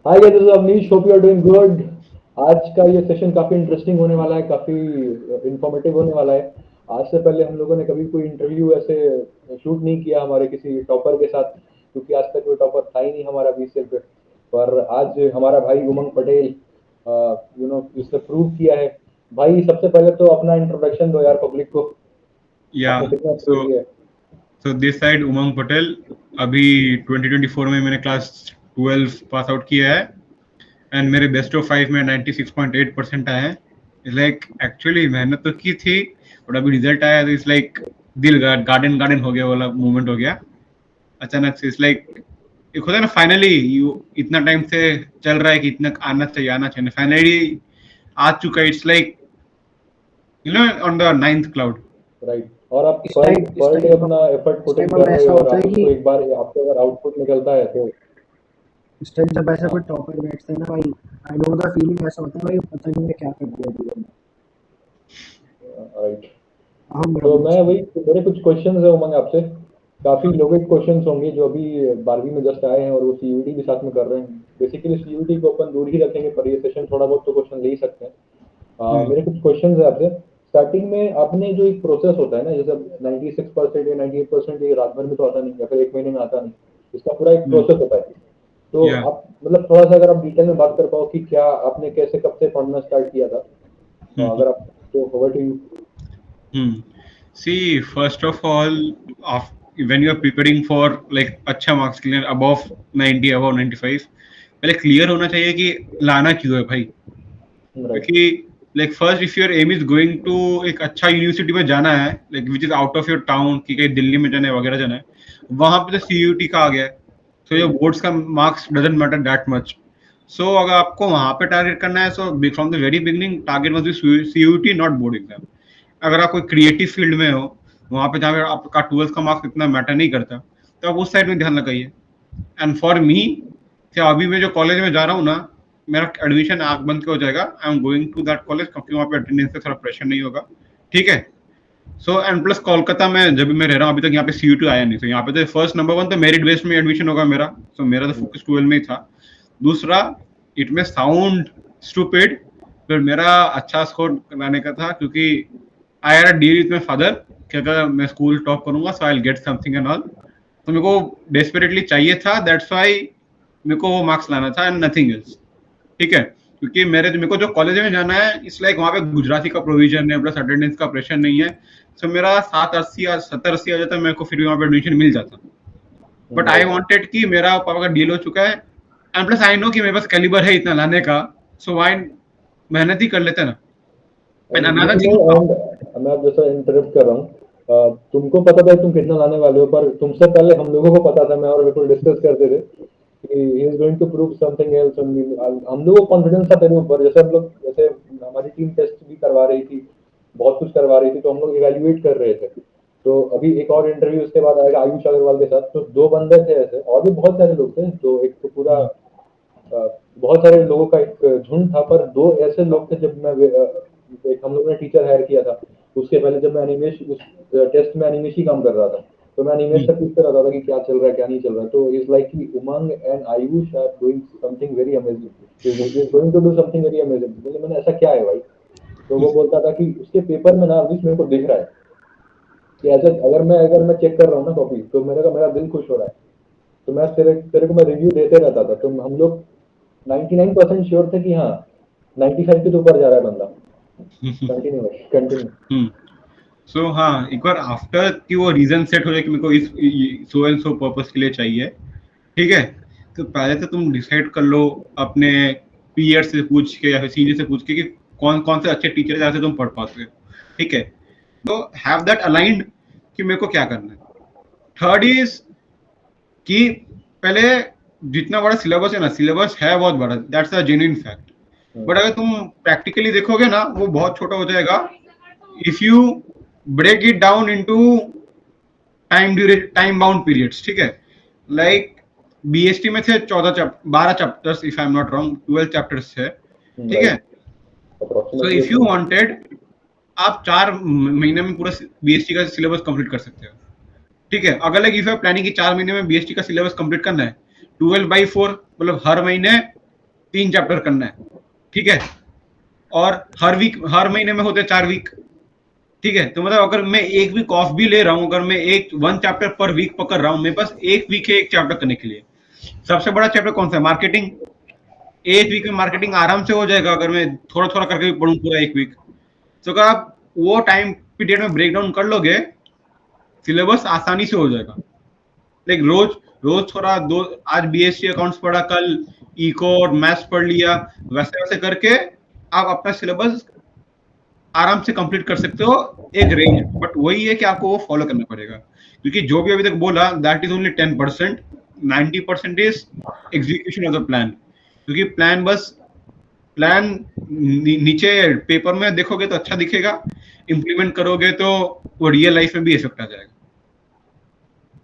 Hi guys, this is Avnish, hope you are doing good. आज का ये सेशन काफी इंटरेस्टिंग होने वाला है, काफी इंफॉर्मेटिव होने वाला है। आज से पहले हम लोगों ने कभी कोई इंटरव्यू ऐसे शूट नहीं किया हमारे किसी टॉपर के साथ, क्योंकि आज तक कोई टॉपर था ही नहीं हमारा बीसीएल पे। पर आज हमारा भाई उमंग पटेल इसने प्रूव किया है। भाई सबसे पहले तो अपना इंट्रोडक्शन दो यार पब्लिक को, आपने या कितना प्रूव सो किया है। सो दिस साइड उमंग पटेल। अभी 2024 में मैंने क्लास 12 पास आउट किया है एंड मेरे बेस्ट ऑफ 5 में 96.8% आए हैं। इट्स लाइक एक्चुअली मेहनत तो की थी और अभी रिजल्ट आया तो इट्स लाइक दिल गार्डन गार्डन हो गया वाला मूवमेंट हो गया अचानक से। इट्स लाइक एक होता है ना, फाइनली यू इतना टाइम से चल रहा है कि इतना आना चाहिए फाइनली आ चुका है। It's like on the ninth cloud. Right. और आप इस पर टाइम इस पर डे टाइम अपना एफर्ट इस पुट इन टाइम कर अब रहे ऐसा हो, और होता है आप कि उसको एक बार आपको अगर आउटपुट निकलता है तो इस टाइम जब ऐसा हाँ। कोई टॉपर बैठता है ना भाई, आई नो द फीलिंग। ऐसा होता है भाई, पता नहीं मैं क्या कर दिया जीवन में। राइट। हम तो ब्रह्म मैं वही, मेरे कुछ क्वेश्चंस है उमंग आपसे। काफी लोग क्वेश्चंस होंगे जो अभी 12वीं में जस्ट आए हैं और वो सीयूटी भी साथ में कर रहे हैं। बेसिकली सीयूटी को अपन दूर ही रखेंगे, पर ये सेशन थोड़ा बहुत तो क्वेश्चन ले ही सकते हैं। मेरे कुछ क्वेश्चंस है आपसे। स्टार्टिंग में आपने जो एक प्रोसेस होता है ना, जैसे 96% या 98% ये रात भर में तो आता नहीं, या फिर एक महीने में आता नहीं। इसका पूरा एक प्रोसेस होता है। तो या आप मतलब थोड़ा सा अगर आप डिटेल में बात कर पाओ कि क्या आपने कैसे कब से पढ़ना स्टार्ट किया था, अगर आप, तो over to you. Hmm. See, first of all, when you are preparing for like अच्छा मार्क्स के लिए above 90 above 95, पहले क्लियर होना चाहिए कि लाना क्यों है भाई। राइट। क्योंकि like first if your aim is going to एक अच्छा यूनिवर्सिटी में जाना है, like which is out of your town, कि कहीं दिल्ली में जाना है वगैरह जाना है, वहां पे तो सीयूटी का आ गया है। सो योर बोर्ड्स का marks doesn't matter that much. So अगर आपको वहां पे टारगेट करना है, so from the very beginning target must be CUET, not board exam. अगर आप कोई क्रिएटिव फील्ड में हो, वहां पे जहाँ पे आपका 12th का मार्क्स इतना मैटर नहीं करता, तो आप उस साइड में ध्यान लगाइए। एंड फॉर मी, क्या अभी मैं जो कॉलेज में जा रहा हूँ ना, मेरा एडमिशन आंख बंद के हो जाएगा। I am going to that college क्योंकि वहाँ पे अटेंडेंस का थोड़ा प्रेशर नहीं होगा। ठीक है। सो एंड प्लस कोलकाता में जब भी मैं रह रहा हूँ, अभी तक यहाँ पे सीयूटी आया नहीं। तो यहाँ पे तो फर्स्ट नंबर वन तो मेरिट बेस्ड में एडमिशन होगा मेरा। सो मेरा तो फोकस 12 में ही था। दूसरा, इट में साउंड स्टूपिड, पर मेरा अच्छा स्कोर लाने का था, क्योंकि I had a deal with my father कि अगर मैं स्कूल टॉप करूंगा so I will get something and all. तो मेरे को डेस्परेटली चाहिए था, दैट्स व्हाई मेरे को वो मार्क्स लाना था एंड नथिंग एल्स। ठीक है। क्योंकि मेरे को जो कॉलेज में जाना है, इस लाइक वहाँ पे गुजराती का प्रोविजन है, प्लस अटेंडेंस का प्रेशर नहीं है। सो मेरा 780 या 70-80 आ जाता, मेरे को फिर भी वहाँ पे एडमिशन मिल जाता। But I right. वांटेड कि मेरा पापा का डील हो चुका है एंड प्लस आई नो कि मेरे पास कैलिबर है इतना लाने का। सो वाई मेहनत ही कर लेते ना। And and you another know thing. And मैं आप जैसा इंटरप्ट कर रहा हूँ, तुमको पता था तुम कितना लाने वाले हो, पर तुमसे पहले हम लोगों को पता था, मैं और बिल्कुल डिस्कस करते थे कि he is going to prove something else. हम लोगों को कॉन्फिडेंस था तेरे ऊपर, जैसे हम लोग, जैसे हमारी टीम टेस्ट भी करवा रही थी, बहुत कुछ करवा रही थी, तो हम लोग इवेल्युएट कर रहे थे। तो अभी एक और इंटरव्यू उसके बाद आएगा आयुष अग्रवाल के साथ, तो दो बंदे थे ऐसे, और भी बहुत सारे लोग थे, तो एक तो पूरा बहुत सारे लोगों का एक झुंड था, पर दो ऐसे लोग थे। जब मैं एक हम लोग ने टीचर हायर किया था, उसके पहले जब मैं एनिमेश उस टेस्ट में एनिमेश ही काम कर रहा था, तो मैं एनिमेश से पूछते रहता था कि क्या चल रहा है क्या नहीं चल रहा है। तो इज लाइक कि Umang and Ayush are doing something very amazing, is going to do something very amazing. मैंने ऐसा क्या है भाई? तो वो बोलता था कि उसके पेपर में ना अभी मेरे को दिख रहा है कि ऐसा, अगर मैं चेक कर रहा हूँ ना कॉपी, तो मेरा दिल खुश हो रहा है। तो मैं तेरे तेरे को मैं रिव्यू देते रहता था, तो हम लोग 99% श्योर थे कि हाँ 95 के तो ऊपर जा रहा है बंदा। Continue continue. सो हाँ, एक बार आफ्टर कि वो रीजन सेट हो जाए कि मेरे को इस सो एंड सो पर्पस के लिए चाहिए। ठीक है। तो पहले तो तुम डिसाइड कर लो अपने पीयर से पूछ के या फिर सीनियर से पूछ के कि कौन कौन से अच्छे टीचर जहाँ से तुम पढ़ पाते हो। ठीक है। तो हैव दैट अलाइंड कि मेरे को क्या करना है। थर्ड इज कि पहले जितना बड़ा सिलेबस है ना, सिलेबस है बहुत बड़ा, that's a genuine fact. But अगर तुम प्रैक्टिकली देखोगे ना, वो बहुत छोटा हो जाएगा if you break it down into time bound periods. ठीक है। लाइक बीएसटी में थे 12 chapters, if I am not wrong 12 chapters थे। ठीक है। Right. So approximately if you उतना। वांटेड, आप 4 महीने में पूरा बीएसटी का सिलेबस कंप्लीट कर सकते हो। ठीक है। अगर like if you are planning कि 4 महीने में बीएसटी का सिलेबस कंप्लीट करना है, 12/4 मतलब हर महीने 3 चैप्टर करना है, ठीक है, और हर महीने में होते 4 वीक, ठीक है, तो मतलब अगर मैं एक वीक ऑफ भी ले रहा हूँ, अगर मैं एक 1 चैप्टर पर वीक पकड़ रहा हूँ, मेरे पास 1 वीक है 1 चैप्टर करने के लिए। सबसे बड़ा चैप्टर कौन सा है? मार्केटिंग। 1 वीक में मार्केटिंग आराम से हो जाएगा अगर मैं थोड़ा थोड़ा करके भी पढ़ूं पूरा 1 वीक। तो अगर आप वो टाइम पीरियड में ब्रेक डाउन कर लोगे, सिलेबस आसानी से हो जाएगा। लाइक रोज रोज थोड़ा दो, आज बीएससी अकाउंट्स पढ़ा, कल इको और मैथ्स पढ़ लिया, वैसे वैसे करके आप अपना सिलेबस आराम से कंप्लीट कर सकते हो एक रेंज। बट वही है कि आपको वो फॉलो करना पड़ेगा, क्योंकि जो भी अभी तक बोला that is only 10%, 90% is execution of the plan. क्योंकि प्लान नीचे पेपर में देखोगे तो अच्छा दिखेगा, इम्प्लीमेंट करोगे तो वो रियल लाइफ में भी इफेक्ट आ जाएगा।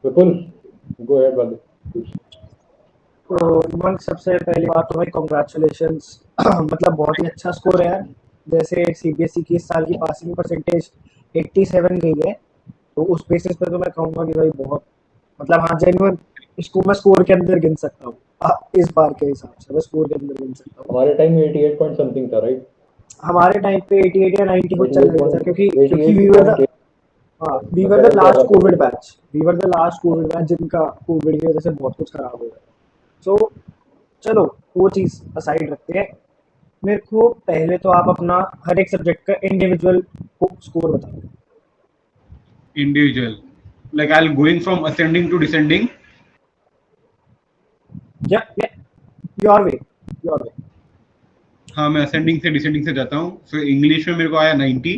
विपुल, गो अहेड वाले कुछ। तो उमंग, सबसे पहली बात तो भाई कॉन्ग्रेचुलेशंस मतलब बहुत ही अच्छा स्कोर है यार। जैसे सीबीएसई की इस साल की पासिंग परसेंटेज 87 गई है, तो उस बेसिस पे तो मैं कहूँगा कि भाई बहुत मतलब हाँ जेन्युइन, इसको मैं स्कोर के अंदर गिन सकता हूँ। इस बार के हिसाब से मैं स्कोर के अंदर गिन सकता हूँ। हमारे टाइम में 88 पॉइंट समथिंग था, राइट? हमारे टाइम पे 88 या 90 कुछ चल रहा था, क्योंकि 88 we were the point we were the last covid batch, जिनका कोविड की वजह से बहुत कुछ खराब हो गया। सो चलो वो चीज़ असाइड रखते हैं। मेरे को पहले तो आप अपना हर एक सब्जेक्ट का इंडिविजुअल स्कोर बताओ। Individual, like I going from ascending to descending. या योर वे, योर वे। हाँ, मैं असेंडिंग से डिसेंडिंग से जाता हूँ। सो इंग्लिश में मेरे को आया 90,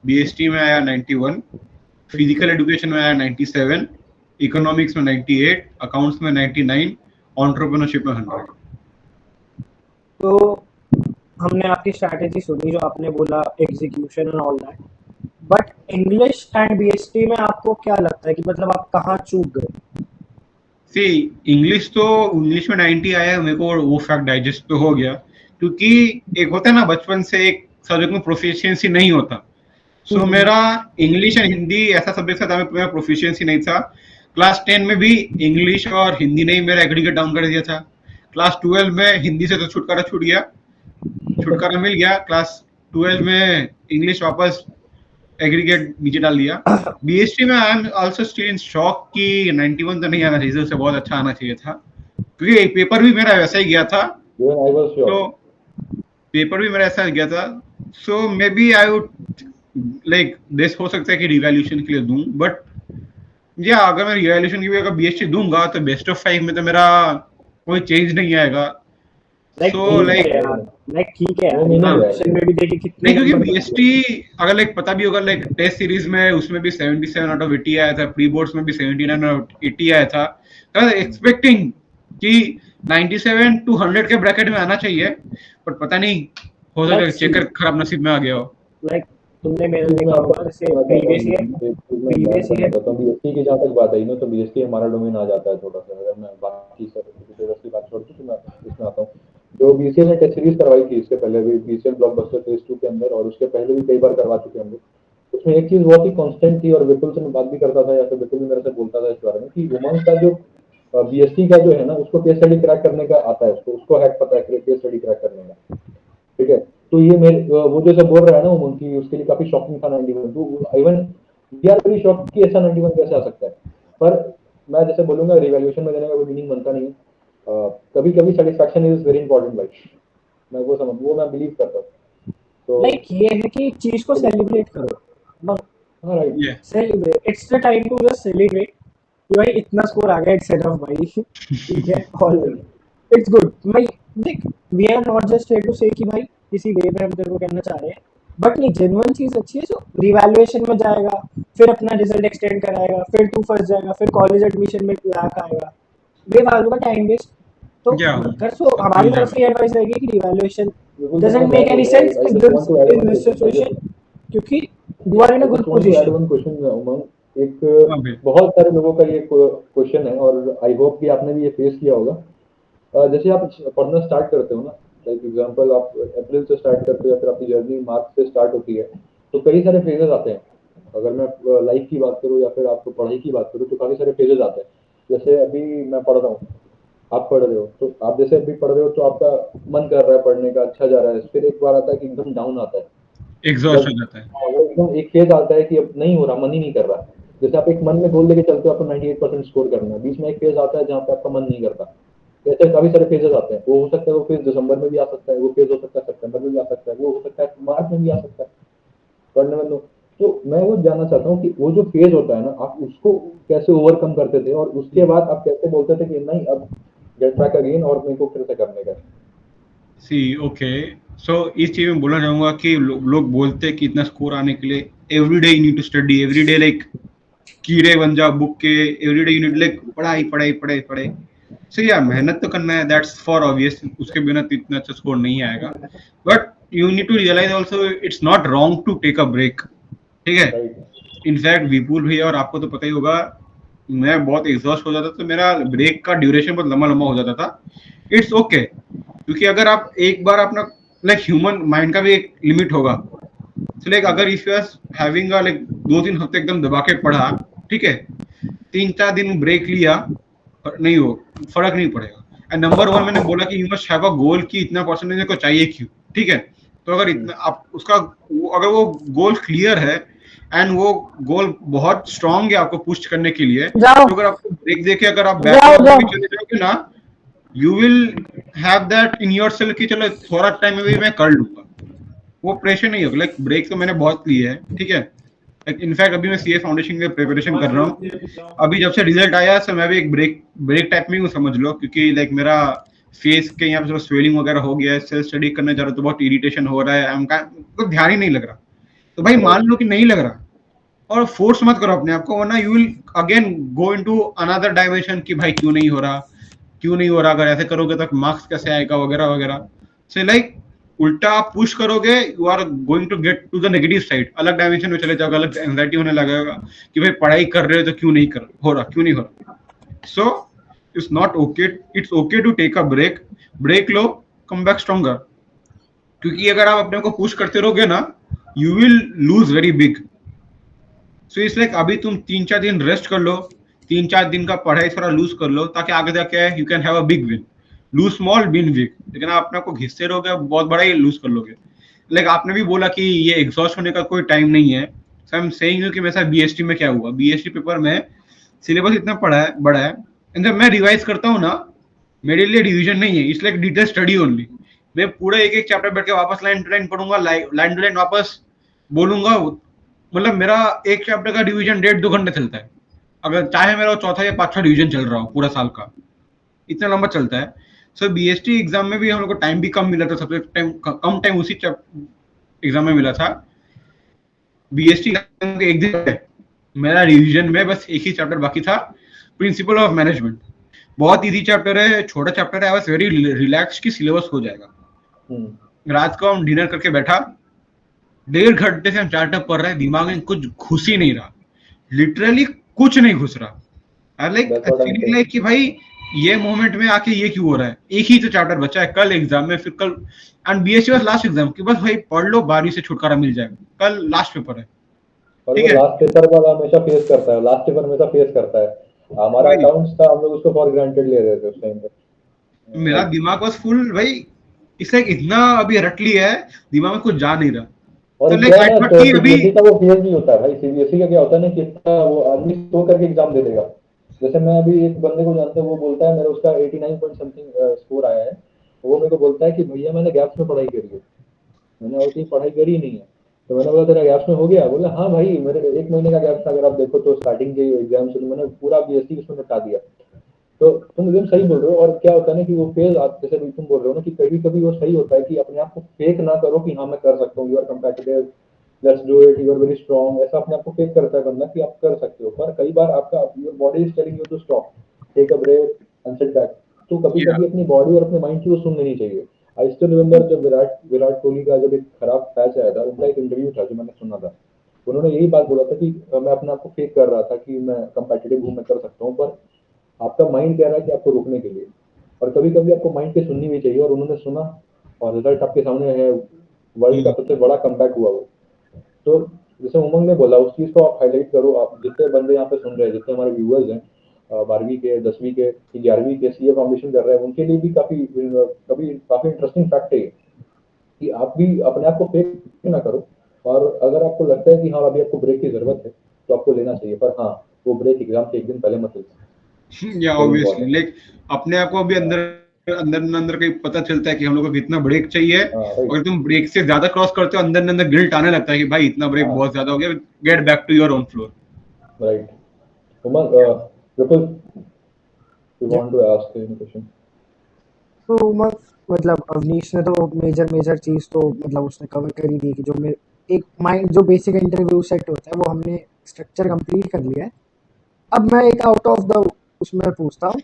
बीएसटी में आया 91, फिजिकल एजुकेशन में आया 97, इकोनॉमिक्स में 98, अकाउंट्स में 99, एंटरप्रेन्योरशिप में 100। तो हमने आपकी स्ट्रैटेजी सुनी, जो आपने बोला execution and all that, but English and BST में आपको क्या लगता है कि मतलब आप कहाँ चूक गए? सी इंग्लिश में 90 आया, मेरे को वो फैक्ट डाइजेस्ट तो हो गया, क्योंकि एक होता है ना बचपन से एक सब्जेक्ट में प्रोफिशिएंसी नहीं होता। सो मेरा इंग्लिश एंड हिंदी ऐसा सब्जेक्ट था मेरा प्रोफिशिएंसी नहीं था। क्लास 10 में भी इंग्लिश और हिंदी ने मेरा एग्रीगेट डाउन कर दिया था। क्लास 12 में हिंदी से तो छुटकारा मिल गया। क्लास 12 में इंग्लिश वापस एग्रीगेट नीचे डाल दिया। बीएसटी में I am also still in shock कि 91 तो नहीं आना चाहिए, उससे बहुत अच्छा आना चाहिए था, क्योंकि पेपर भी मेरा वैसा ही गया था। तो पेपर भी मेरा ऐसा गया था। So maybe I would like this, हो सकता है कि रिवैल्यूएशन के लिए दूं, बट या अगर मैं रिवैल्यूएशन की भी अगर बीएसटी दूंगा तो बेस्ट ऑफ 5 में तो मेरा कोई चेंज नहीं आएगा। सो लाइक ठीक है ऑप्शन में भी देखिए कितने नहीं, क्योंकि नंबर बीएसटी अगर लाइक पता भी होगा, लाइक टेस्ट सीरीज में उसमें भी 77 आउट ऑफ 80 आया था, प्री बोर्ड्स में भी 79 आउट ऑफ 80 आया था। तो एक्सपेक्टिंग कि 97 to 100 के ब्रैकेट में आना चाहिए, बट पता नहीं, हो सकता है चेकर खराब नसीब में आ गया हो। लाइक तुमने मेरे देखा होगा जैसे प्रीवियस ईयर तो बीएसटी की जहाँ तक बात आई ना, तो बीएसटी हमारा डोमेन आ जाता है थोड़ा सा। अगर मैं बाकी सर्टिफिकेट्स की बात छोड़ दूं तो मैं इसमें आता हूँ। जो बीसीएल ने टेस्ट सीरीज करवाई थी, इसके पहले भी बीसीएल ब्लॉकबस्टर फेज 2 के अंदर, और उसके पहले भी कई बार करवा चुके हम लोग। उसमें एक चीज बहुत ही कांस्टेंट थी, और विपुल से मैं बात भी करता था, या फिर विपुल भी मेरे से बोलता था इस बारे में, कि उमंग का जो बीएसटी का जो है ना, उसको केस स्टडी क्रैक करने का आता है, उसको हैक पता है केस स्टडी क्रैक करने का, ठीक है। तो ये मेरे वो जो सब बोल रहा है ना उमंग की, उसके लिए काफी शॉकिंग था 91। तो even we are very shocked कि ऐसा 91 कैसे आ सकता है। पर मैं जैसे बोलूंगा, रिवैल्यूएशन में देने का कोई मीनिंग बनता नहीं। कभी कभी सेटिस्फैक्शन इज वेरी इंपॉर्टेंट भाई, मैं बिलीव करता हूँ। तो लाइक ये है कि चीज को सेलिब्रेट करो। हाँ right, celebrate, it's the time to just celebrate कि भाई इतना स्कोर आ गया, इट्स एनफ भाई। ठीक है, ऑल इट्स गुड। भाई देख, we are not just here to say कि भाई किसी वे में हम तेरे को कहना चाह रहे हैं, बट नहीं, जेन्युइन चीज अच्छी है। जो रिवैल्यूएशन में जाएगा, फिर अपना रिजल्ट एक्सटेंड कराएगा, फिर तू फंस जाएगा, फिर कॉलेज एडमिशन में लैक आएगा, बेफालतू का टाइम वेस्ट। तो कर सो हमारी तरफ से एडवाइस रहेगी कि revaluation doesn't make any sense in this situation, क्योंकि you are in a good position। एक बहुत सारे लोगों का ये क्वेश्चन है, और आई होप कि आपने भी ये फेस किया होगा। जैसे आप पढ़ना स्टार्ट करते हो ना, लाइक एग्जांपल आप अप्रैल से स्टार्ट करते हो, या फिर आपकी जर्नी मार्च से स्टार्ट होती है, तो कई सारे फेजेस आते हैं। अगर मैं लाइफ की बात करूँ या फिर आपको पढ़ाई की बात करूँ, तो काफी सारे फेजेस आते हैं। जैसे अभी मैं पढ़ रहा हूँ, आप पढ़ रहे हो तो आप जैसे अभी पढ़ रहे हो तो आपका मन कर रहा है पढ़ने का, अच्छा जा रहा है, फिर एक बार आता है कि एकदम डाउन आता है। एग्जॉस्ट जब हो जाता है। वो एकदम एक फेज आता है कि अब नहीं हो रहा, मन ही नहीं कर रहा। जैसे आप एक मन में गोल लेके चलते हो, आपको 98% स्कोर करना है, बीच में एक फेज आता है जहाँ पे आपका मन नहीं करता। ऐसे काफी सारे फेजेस आते हैं, वो हो सकता है वो फेज दिसंबर में भी आ सकता है, वो फेज हो सकता है सितंबर में भी आ सकता है, वो हो सकता है मार्च में भी आ सकता है, पढ़ने में तो मैं वो जानना चाहता हूँ कि वो जो फेज होता है ना, आप उसको कैसे ओवरकम करते थे और उसके बाद आप कैसे बोलते थे कि नहीं अब गेट बैक अगेन और मेरे को फिर से करने का। सी ओके। सो इस चीज में बोलना चाहूंगा कि लोग बोलते हैं कि इतना स्कोर आने के लिए every day you need to study, every day like कीड़े बन जाओ बुक के, every day you need like पढ़ाई पढ़ाई पढ़ाई पढ़ाई। सो या मेहनत तो करना है, दैट्स फॉर ऑब्वियस, उसके बिना तो इतना अच्छा स्कोर नहीं आएगा। But you need to realise also it's not wrong to take a break. ठीक है। राइट। इनफैक्ट विपुल भैया और आपको तो पता ही होगा, मैं बहुत एग्जॉस्ट हो जाता तो मेरा ब्रेक का ड्यूरेशन बहुत लंबा लंबा हो जाता था। इट्स ओके क्योंकि अगर आप एक बार अपना लाइक ह्यूमन माइंड का भी एक लिमिट होगा। तो लाइक अगर if you are having like 2-3 हफ्ते एकदम दबा के पढ़ा, ठीक है, 3-4 दिन ब्रेक लिया, नहीं हो, फर्क नहीं पड़ेगा। एंड नंबर वन मैंने बोला कि यू मस्ट हैव अ गोल कि इतना परसेंटेज को चाहिए क्यों। ठीक है। तो अगर इतना आप उसका अगर वो गोल क्लियर है एंड वो गोल बहुत स्ट्रांग है आपको पुश करने के लिए, जाओ तो अगर आपको ब्रेक देके अगर आप जाओ बैकलॉग में जाओ। भी चले जाओगे ना, you will have that in your self कि चलो थोड़ा टाइम में भी मैं कर लूंगा। वो प्रेशर नहीं होगा। लाइक ब्रेक तो मैंने बहुत लिए है। ठीक है। इनफैक्ट अभी मैं सीए फाउंडेशन के लिए प्रिपरेशन कर रहा हूँ। अभी जब से रिजल्ट आया तो मैं भी एक ब्रेक ब्रेक टाइप में ही हूँ समझ लो, क्योंकि लाइक मेरा फेस के यहाँ पे थोड़ा स्वेलिंग वगैरह हो गया है, सेल्फ स्टडी करने जा रहा हूँ तो बहुत इरिटेशन हो रहा है, तो ध्यान ही नहीं लग रहा। तो भाई मान लो कि नहीं लग रहा, और फोर्स मत करो अपने आप को, वरना you will again go into another dimension कि भाई क्यों नहीं हो रहा, क्यों नहीं हो रहा, अगर ऐसे करोगे तो मार्क्स कैसे आएगा वगैरह वगैरह। से लाइक उल्टा आप पुश करोगे, you are going to get to the negative side, अलग डायमेंशन में चले जाओगे, अलग एंजाइटी होने लगेगा कि भाई पढ़ाई कर रहे हो तो क्यों नहीं कर हो रहा, क्यों नहीं हो रहा। So it's not okay, it's okay to take a break. Break लो, कम बैक स्ट्रॉन्गर। क्योंकि अगर आप अपने को पुश करते रहोगे ना, you will lose very big. So it's like अभी तुम 3-4 दिन रेस्ट कर लो, 3-4 दिन का पढ़ाई थोड़ा लूज कर लो, ताकि आगे जाके you can have a big win. Lose small win big, लेकिन आप अपने को घिसते रहोगे बहुत बड़ा ही लूज कर लोगे। लाइक आपने भी बोला कि ये एग्जॉस्ट होने का कोई टाइम नहीं है। सो आई एम सेइंग यू कि मेरे साथ बीएसटी में क्या हुआ, बीएसटी पेपर में सिलेबस इतना पड़ा है बड़ा है, एंड जब मैं रिवाइज करता हूँ ना, मेरे लिए रिवीजन नहीं है, it's like detail study only. मैं पूरा एक एक चैप्टर बैठ के वापस लाइन टू लाइन पढ़ूंगा, लाइन टू लाइन वापस बोलूंगा। मतलब मेरा एक चैप्टर का डिवीजन 1.5-2 घंटे चलता है, अगर चाहे मेरा चौथा या पांचवा डिवीजन चल रहा हो पूरा साल का, इतना लंबा चलता है। सो बीएसटी एग्जाम में भी हम लोग को टाइम भी कम मिला था, सबसे टाइम कम टाइम उसी एग्जाम में मिला था। बीएसटी एग्जाम के एक दिन पहले मेरा रिवीजन में बस एक ही चैप्टर बाकी था, प्रिंसिपल ऑफ मैनेजमेंट। बहुत इजी चैप्टर है, छोटा चैप्टर है, बस वेरी रिलैक्स की सिलेबस हो जाएगा। रात को हम डिनर करके बैठा, 1.5 घंटे से हम चैप्टर पढ़ रहे हैं, दिमाग में कुछ घुस ही नहीं रहा, लिटरली कुछ नहीं घुस रहा। Like That's what I'm feeling saying. Like कि भाई ये मोमेंट में आके ये क्यों हो रहा है, एक ही तो चैप्टर बचा है, कल एग्जाम में, फिर कल एंड बीएससी बस लास्ट एग्जाम कि बस भाई पढ़ लो, 12 से छुटकारा मिल जाएगा, कल लास्ट पेपर है। और ठीक वो है। लास्ट पेपर वाला हमेशा फेस करता है, लास्ट पेपर हमेशा फेस करता है। हमारा भाई अकाउंट्स था, हम लोग उसको फॉर ग्रांटेड ले रहे थे उस टाइम पे। मेरा लाइक दिमाग बस फुल भाई, इसलिए इतना अभी रट लिया है, दिमाग में कुछ जा नहीं रहा। और तो एक लाइक क्या है आई ना, थॉट तो कि अभी सीबीएसई का वो फेज नहीं होता है भाई। सीबीएसई का क्या होता है ना कि इतना वो आदमी सो करके एग्जाम दे देगा। जैसे मैं अभी एक बंदे को जानता हूँ, वो बोलता है मेरा उसका 89 पॉइंट समथिंग स्कोर आया है। वो मेरे को बोलता है कि भैया मैंने गैप्स में पढ़ाई करी है, मैंने और कहीं पढ़ाई करी ही नहीं है। तो मैंने बोला तेरा गैप्स में हो गया? बोला हाँ भाई, मेरे 1 महीने का गैप था, अगर आप देखो तो स्टार्टिंग के एग्जाम से तो मैंने पूरा बीएससी उसमें निपटा दिया। तो तुम एकदम सही बोल रहे हो। और क्या होता है ना कि वो फेज आप जैसे भी तुम बोल रहे हो ना कि कभी कभी वो सही होता है कि अपने आप को फेक ना करो कि हाँ मैं कर सकता हूँ, you are competitive, let's do it, you are very strong, ऐसा अपने आप को फेक करता है बंदा कि आप कर सकते हो। पर कई बार आपका your body is telling you to stop, take a break and sit back. तो कभी या कभी अपनी बॉडी और अपने माइंड की वो सुन लेनी चाहिए। आई स्टिल रिमेंबर जब विराट विराट कोहली का जब एक खराब पैच आया था, उनका एक इंटरव्यू था जो मैंने सुना था। उन्होंने यही बात बोला था कि मैं अपने आप को फेक कर रहा था कि मैं कंपेटिटिव हूँ, मैं कर सकता हूँ, पर आपका माइंड कह रहा है कि आपको रुकने के लिए। और कभी कभी आपको माइंड की सुननी भी चाहिए, और उन्होंने सुना और रिजल्ट आपके सामने है। वर्ल्ड का सबसे बड़ा कमबैक हुआ वो। तो जैसे उमंग ने बोला, उस चीज को आप हाईलाइट करो। आप जितने बंदे यहाँ पे सुन रहे हैं, जितने हमारे व्यूअर्स हैं, 12वीं के, 10वीं के, 11वीं के सीए फाउंडेशन कर रहे हैं, उनके लिए भी काफी इंटरेस्टिंग फैक्ट है ये, कि आप भी अपने आप को फेक ना करो, और अगर आपको लगता है कि हाँ अभी आपको ब्रेक की जरूरत है तो आपको लेना चाहिए, पर हाँ वो ब्रेक एग्जाम के एक दिन पहले मत लेना। या वेरी ऑब्वियसली इंपॉर्टेंट। लाइक अपने आप को भी अंदर अंदर न अंदर कहीं पता चलता है कि हम लोग को कितना ब्रेक चाहिए, हाँ और राइट। तुम ब्रेक से ज्यादा क्रॉस करते हो अंदर न अंदर गिल्ट आने लगता है कि भाई इतना ब्रेक हाँ बहुत ज्यादा हो गया, get back to your own floor. Right. Umang, Vipul, you Yeah. Want to ask any question? तो मतलब अवनीश ने तो मेजर चीज़ तो मतलब उसने कवर कर ही दी कि जो मैं एक माइंड जो बेसिक इंटरव्यू सेट होता है वो हमने स्ट्रक्चर कंप्लीट कर लिया है। अब मैं एक आउट ऑफ द उसमें पूछता हूँ,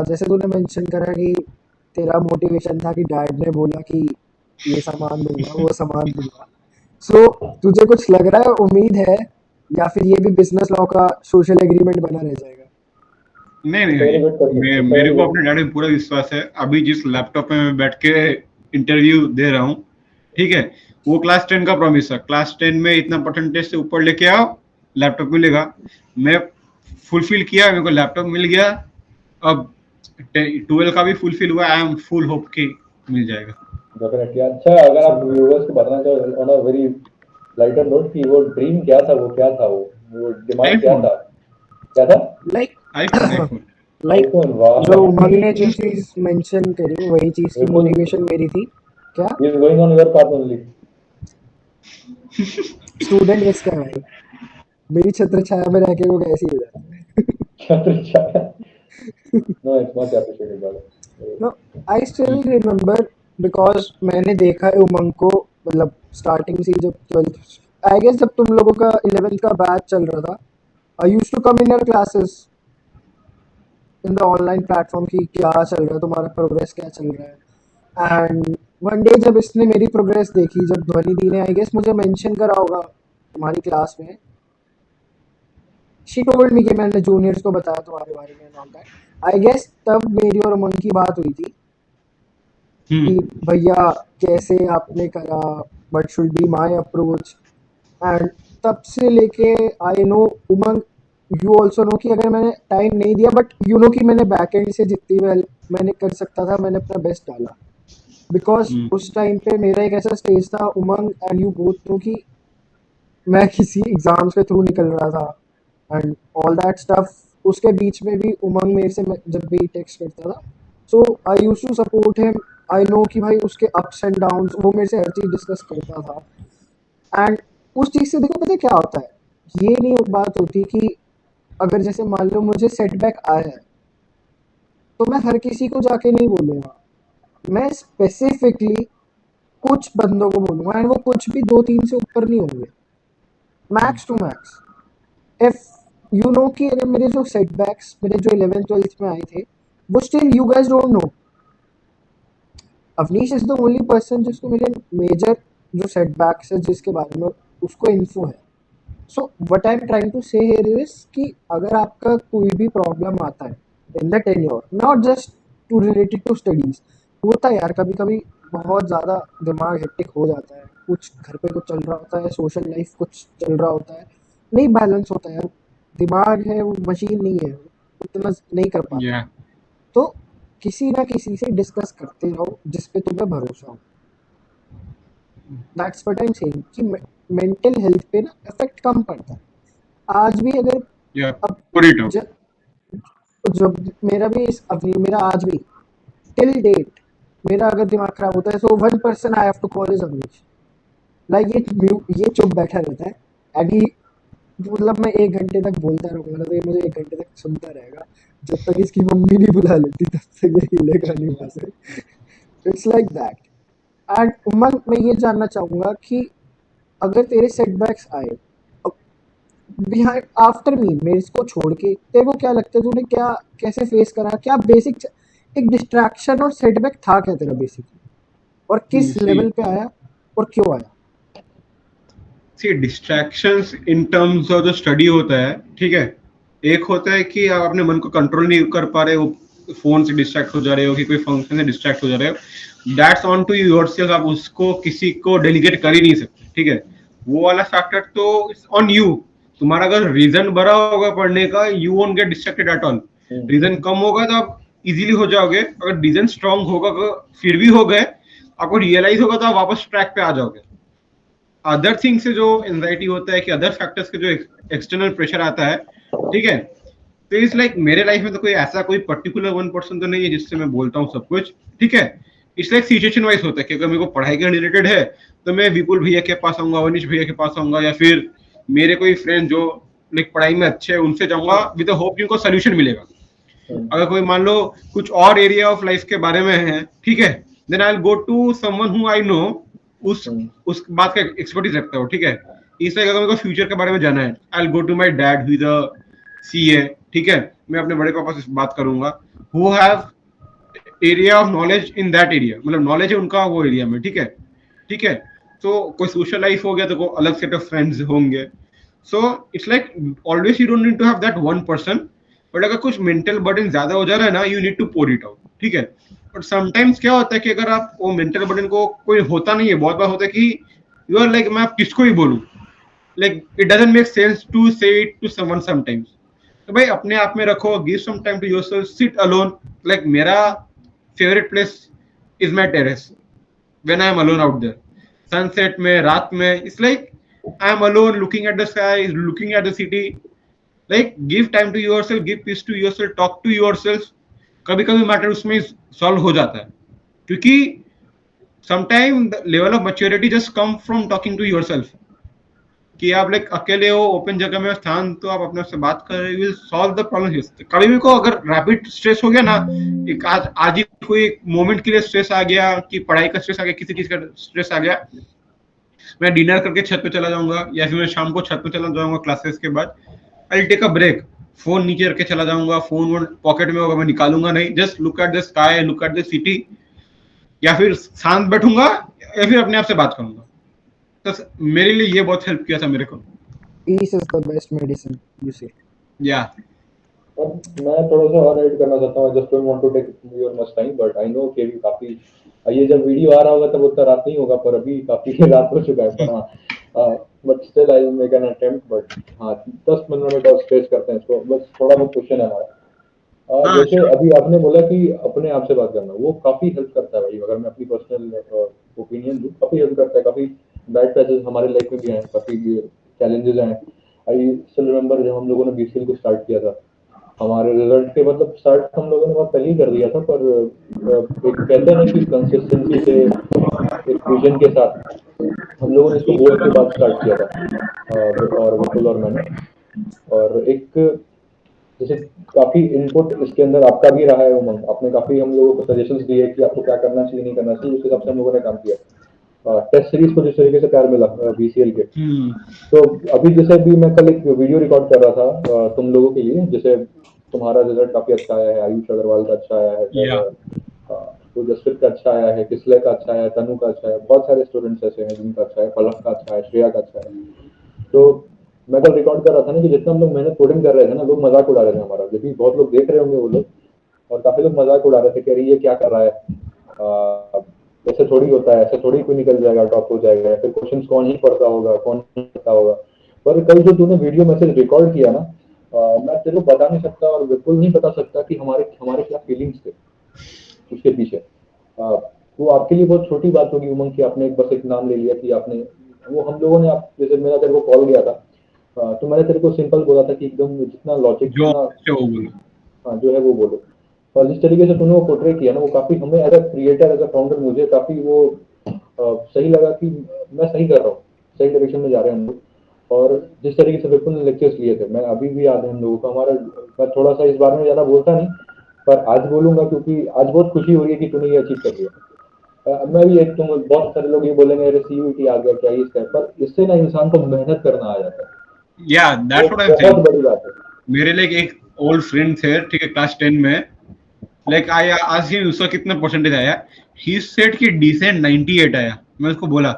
जैसे तूने मेंशन करा कि तेरा मोटिवेशन था कि डैड ने बोला कि ये सामान दूंगा वो सामान दूंगा, सो तुझे कुछ लग रहा है, उम्मीद है, या फिर ये भी बिजनेस लॉ का सोशल एग्रीमेंट बना रह जाएगा? नहीं नहीं इट्स वेरी गुड क्वेश्चन, मैं इट्स मेरे वेरी को गुड। अपने डैडी पे पूरा विश्वास है। अभी जिस लैपटॉप पे मैं बैठ के इंटरव्यू दे रहा हूँ, ठीक है, वो क्लास 10 का प्रॉमिस है। क्लास 10 में इतना परसेंटेज से ऊपर लेके आओ, लैपटॉप मिलेगा। मैं फुलफिल किया, मेरे को लैपटॉप मिल गया। अब 12 का भी फुलफिल हुआ, आई एम फुल होप कि मिल जाएगा। डेफिनेटली। अच्छा, अगर आप चलो, व्यूअर्स को बताना चाहो on a very lighter note कि वो ड्रीम क्या था, वो क्या था, वो दिमाग क्या आईफोन, था, क्या था? Like iPhone, iPhone. Like iPhone, वाह। जो उमंग ने जो चीज़ मेंशन करी वही चीज़ की विपुल मोटिवेशन मेरी थी। क्या? Is going on your path only. Student किसका है भाई? मेरी छत्र छाया में रह के वो कैसी हो जाता छात्र। No, it's much appreciated by है? No, I still remember, because मैंने देखा है उमंग को, मतलब स्टार्टिंग से जब 12th, आई गेस जब तुम लोगों का 11th का बैच चल रहा था, I used to come in your classes in the online platform की क्या चल रहा है, तुम्हारा प्रोग्रेस क्या चल रहा है। एंड वन डे जब इसने मेरी प्रोग्रेस देखी, जब ध्वनि दी ने आई गेस मुझे मेंशन करा होगा तुम्हारी क्लास में, शी टोल्ड मी कि मैंने जूनियर्स को बताया तुम्हारे बारे में and all that. I guess तब मेरी और उमंग की बात हुई थी कि भैया कैसे आपने करा, what should be my approach. And तब से लेके I know Umang, you also know कि अगर मैंने टाइम नहीं दिया, बट यू नो कि मैंने बैक एंड से जितनी वेल मैंने कर सकता था मैंने अपना बेस्ट डाला, बिकॉज उस टाइम पे मेरा एक ऐसा स्टेज था, उमंग एंड यू बोथ नो, कि मैं किसी एग्जाम्स के थ्रू निकल रहा था एंड ऑल दैट स्टफ। उसके बीच में भी उमंग मेरे से जब भी टेक्स्ट करता था, so I used to support him. I know कि भाई उसके अप्स एंड डाउन्स वो मेरे से हर चीज़ डिस्कस करता था। एंड उस चीज़ से देखो पता है क्या होता है, ये नहीं बात होती कि अगर जैसे मान लो मुझे सेटबैक आया है तो मैं हर किसी को जाके नहीं बोलूँगा, मैं स्पेसिफिकली कुछ बंदों को बोलूँगा, एंड वो कुछ भी 2-3 से ऊपर नहीं होंगे, max to max. If you know कि अगर मेरे जो सेटबैक्स मेरे जो 11th-12th में आए थे, वो still you guys don't know. Avneesh is the only person जिसको मेरे मेजर जो सेटबैक्स है जिसके बारे में उसको इन्फो है। So what I am trying to say here is कि अगर आपका कोई भी प्रॉब्लम आता है in the tenure, not just to related to studies, होता है यार कभी कभी बहुत ज़्यादा दिमाग हेक्टिक हो जाता है, कुछ घर पे कुछ चल रहा होता है, सोशल लाइफ कुछ चल रहा होता है, नहीं बैलेंस होता है यार, दिमाग है वो मशीन नहीं है, उतना नहीं कर पाता। या तो किसी ना किसी से डिस्कस करते रहो जिस पे तुम्हें भरोसा हो। That's what I am saying कि मेंटल हेल्थ पे ना इफेक्ट कम पड़ता है। आज भी अगर अब पुट इट आउट। जब जब मेरा भी अभी मेरा आज भी टिल डेट मेरा अगर दिमाग खराब होता है, so one person I have to call is Avneesh. Like ये चुप बैठा रहता है एंड ही, मतलब मैं 1 घंटे तक बोलता रहूँगा ना तो ये मुझे 1 घंटे तक सुनता रहेगा, जब तक इसकी मम्मी नहीं बुला लेती तब तक ये हिलेगा नहीं वहाँ से। It's like that. एंड उमंग, मैं ये जानना चाहूँगा कि अगर तेरे सेटबैक्स आए बिहाइंड आफ्टर मी, मेरे इसको छोड़ के तेरे को क्या लगता है तूने क्या कैसे फेस करा, क्या बेसिक एक डिस्ट्रैक्शन और सेटबैक था क्या तेरा बेसिकली, और किस लेवल पे आया और क्यों आया? सी डिस्ट्रैक्शंस इन टर्म्स ऑफ जो स्टडी होता है, ठीक है, एक होता है कि आप अपने मन को कंट्रोल नहीं कर पा रहे हो, फोन से डिस्ट्रैक्ट हो जा रहे हो कि कोई फंक्शन से डिस्ट्रैक्ट हो जा रहे हो, दैट्स ऑन टू योरसेल्फ, आप उसको किसी को डेलीगेट कर ही नहीं सकते, ठीक है। वो वाला फैक्टर तो इट्स ऑन यू तुम्हारा अगर रीजन बड़ा होगा पढ़ने का, you won't get distracted at all. Reason कम होगा तो आप इजीली हो जाओगे, अगर रीजन स्ट्रांग होगा तो फिर भी हो गए, आपको रियलाइज होगा तो आप वापस ट्रैक पे आ जाओगे। अदर थिंग से जो एंजाइटी होता है कि अदर फैक्टर्स के जो एक्सटर्नल प्रेशर आता है, ठीक है, तो इस लाइक मेरे लाइफ में तो कोई ऐसा कोई पर्टिकुलर 1% तो नहीं है जिससे मैं बोलता हूँ सब कुछ, ठीक है। इट्स लाइक सिचुएशन वाइज होता है कि अगर मेरे को पढ़ाई के रिलेटेड है तो मैं विपुल भैया के पास आऊंगा, वनिश भैया के पास आऊंगा, या फिर मेरे कोई फ्रेंड जो लाइक पढ़ाई में अच्छे हैं उनसे जाऊंगा विद होप कि उनको सोल्यूशन मिलेगा। अगर कोई मान लो कुछ और एरिया ऑफ लाइफ के बारे में है, ठीक है, then I will go to someone who I know, उस बात का एक्सपर्टीज रखता हूँ, ठीक है। इसलिए अगर मेरे को फ्यूचर के बारे में जाना है, I will go to my dad who is a CA, ठीक है, मैं अपने बड़े पापा से बात करूंगा who have area of knowledge in that area, मतलब नॉलेज है उनका वो एरिया में, ठीक है, ठीक है। तो कोई सोशल लाइफ हो गया तो कोई अलग सेट ऑफ फ्रेंड्स होंगे। So it's like always you don't need to have that one person, but अगर कुछ मेंटल बर्डन ज्यादा हो जा रहा है ना, you need to pour it out, ठीक है। बट समटाइम्स क्या होता है कि अगर आप वो मेंटल बर्डन को कोई होता नहीं है, बहुत बार होता है कि यू आर लाइक मैं आप किसको ही बोलूं, like it doesn't make sense to say it to someone sometimes. तो भाई अपने आप में रखो, give some time to yourself, sit alone. Like मेरा favourite place is my terrace when I am alone out there, sunset में, रात में, it's like I am alone looking at the sky, looking at the city. Like give time to yourself, give peace to yourself, talk to yourself. कभी कभी matter उसमें solve हो जाता है, क्योंकि sometime the level of maturity just come from talking to yourself, कि आप like अकेले हो, ओपन जगह में स्थान, तो आप अपने से बात कर रहे हो, विल सॉल्व द प्रॉब्लम। कभी भी को अगर रैपिड स्ट्रेस हो गया ना, एक आज ही कोई मोमेंट के लिए स्ट्रेस आ गया, कि पढ़ाई का स्ट्रेस आ गया, किसी चीज का स्ट्रेस आ गया, मैं डिनर करके छत पे चला जाऊंगा, या फिर मैं शाम को छत पे चला जाऊंगा क्लासेस के बाद, I take a break, phone नीचे रख के चला जाऊंगा, फोन पॉकेट में होगा, मैं निकालूंगा नहीं, just look at the sky, look at the city, या फिर शांत बैठूंगा, या फिर अपने आप से बात करूंगा। तो मेरे लिए ये बहुत हेल्प किया था मेरे को। Peace is the best medicine, you say. या अब मैं थोड़ा सा और ऐड करना चाहता हूँ, just don't want to take your much time, but I know कि अभी काफी, ये जब वीडियो आ रहा होगा तब उतना रात नहीं होगा, पर अभी काफी रात हो चुका है, पर हाँ, but still I will make an attempt. But हाँ, 10-15 मिनट और स्पेस करते हैं इसको, बस थोड़ा बहुत क्वेश्चन है हमारा। हाँ, जैसे sure. अभी आपने बोला कि अपने आप से बात करना, वो काफी हेल्प करता है भाई। अगर मैं अपनी पर्सनल ओपिनियन दूं, काफी हेल्प करता है। काफी बैड पैचेस हमारे लाइफ में भी आए, काफी चैलेंजेस आए। आई स्टिल रिमेम्बर जब हम लोगों ने बीसीएल को स्टार्ट किया था, हमारे रिजल्ट के मतलब स्टार्ट हम लोगों ने बहुत पहले ही कर दिया था, पर एक कहते हैं ना कि कंसिस्टेंसी से, एक विजन के साथ हम लोगों ने इसको बोर्ड के बाद स्टार्ट किया था, और विपुल और मैंने। और एक जैसे काफी इनपुट इसके अंदर आपका भी रहा है उमंग, आपने काफी हम लोगों को सजेशंस दिए कि आपको क्या करना चाहिए, नहीं करना चाहिए, उस हिसाब से हम लोगों ने काम किया। टेस्ट सीरीज को जिस तरीके से प्यार मिला बीसीएल के, तो अभी जैसे भी मैं कल एक वीडियो रिकॉर्ड कर रहा था तुम लोगों के लिए, जैसे तुम्हारा रिजल्ट काफी अच्छा आया है, आयुष अग्रवाल का अच्छा आया है, Yeah. तो जसप्रीत का अच्छा आया है, किसले का अच्छा है, तनु का अच्छा है, बहुत सारे स्टूडेंट्स ऐसे हैं जिनका अच्छा है, पलक का अच्छा है, श्रेया का अच्छा है। तो मैं कल रिकॉर्ड कर रहा था ना, कि जितना हम लोग मेहनत कोडिंग कर रहे थे ना, लोग मजाक उड़ा रहे थे हमारा, जो भी बहुत लोग देख रहे होंगे वो लोग, और काफी लोग मजाक उड़ा रहे थे कि अरे ये क्या कर रहा है, ऐसे थोड़ी होता है, ऐसे थोड़ी कोई निकल जाएगा, टॉप हो जाएगा, या फिर क्वेश्चंस कौन ही पढ़ता होगा, कौन नहीं पढ़ता होगा। पर कल जो तूने वीडियो मैसेज रिकॉर्ड किया ना, मैं तेरे को बता नहीं सकता और बिल्कुल नहीं बता सकता कि हमारे हमारे क्या फीलिंग्स थे उसके पीछे। वो आपके लिए बहुत छोटी बात होगी उमंग, कि आपने बस एक नाम ले लिया, कि आपने, वो हम लोगों ने, आप जैसे मेरा तेरे को कॉल गया था, तो मैंने तेरे को सिंपल बोला था कि एकदम जितना लॉजिक, जो जितना अच्छा वो बोलो। हाँ जो है वो बोलो। और जिस तरीके से तूने वो पोर्ट्रे किया ना, वो काफी हमें as a creator, as a founder, मुझे काफी वो सही लगा कि मैं सही कर रहा हूँ, सही डायरेक्शन में जा रहे हैं हम लोग। और जिस तरीके से विपुल ने लेक्चर्स लिए थे, मैं अभी भी याद है हम लोगों को हमारा, मैं थोड़ा सा इस बारे में ज्यादा बोलता नहीं, पर आज बोलूंगा क्योंकि आज बहुत खुशी हो रही है कि तूने ये अचीव कर लिया। मैं भी एक, तुम बहुत सारे लोग ये बोलेंगे अरे सीयूईटी आ गया क्या, इसका, पर इससे ना इंसान को मेहनत करना आ जाता है, या वो दैट्स व्हाट आई एम बहुत सेइंग। बड़ी बात है। मेरे लिए एक ओल्ड फ्रेंड थे, ठीक है, क्लास 10 में, लाइक आई आज ही उसका कितना परसेंटेज आया, ही सेड कि डिसेंट 98 आया। मैं उसको बोला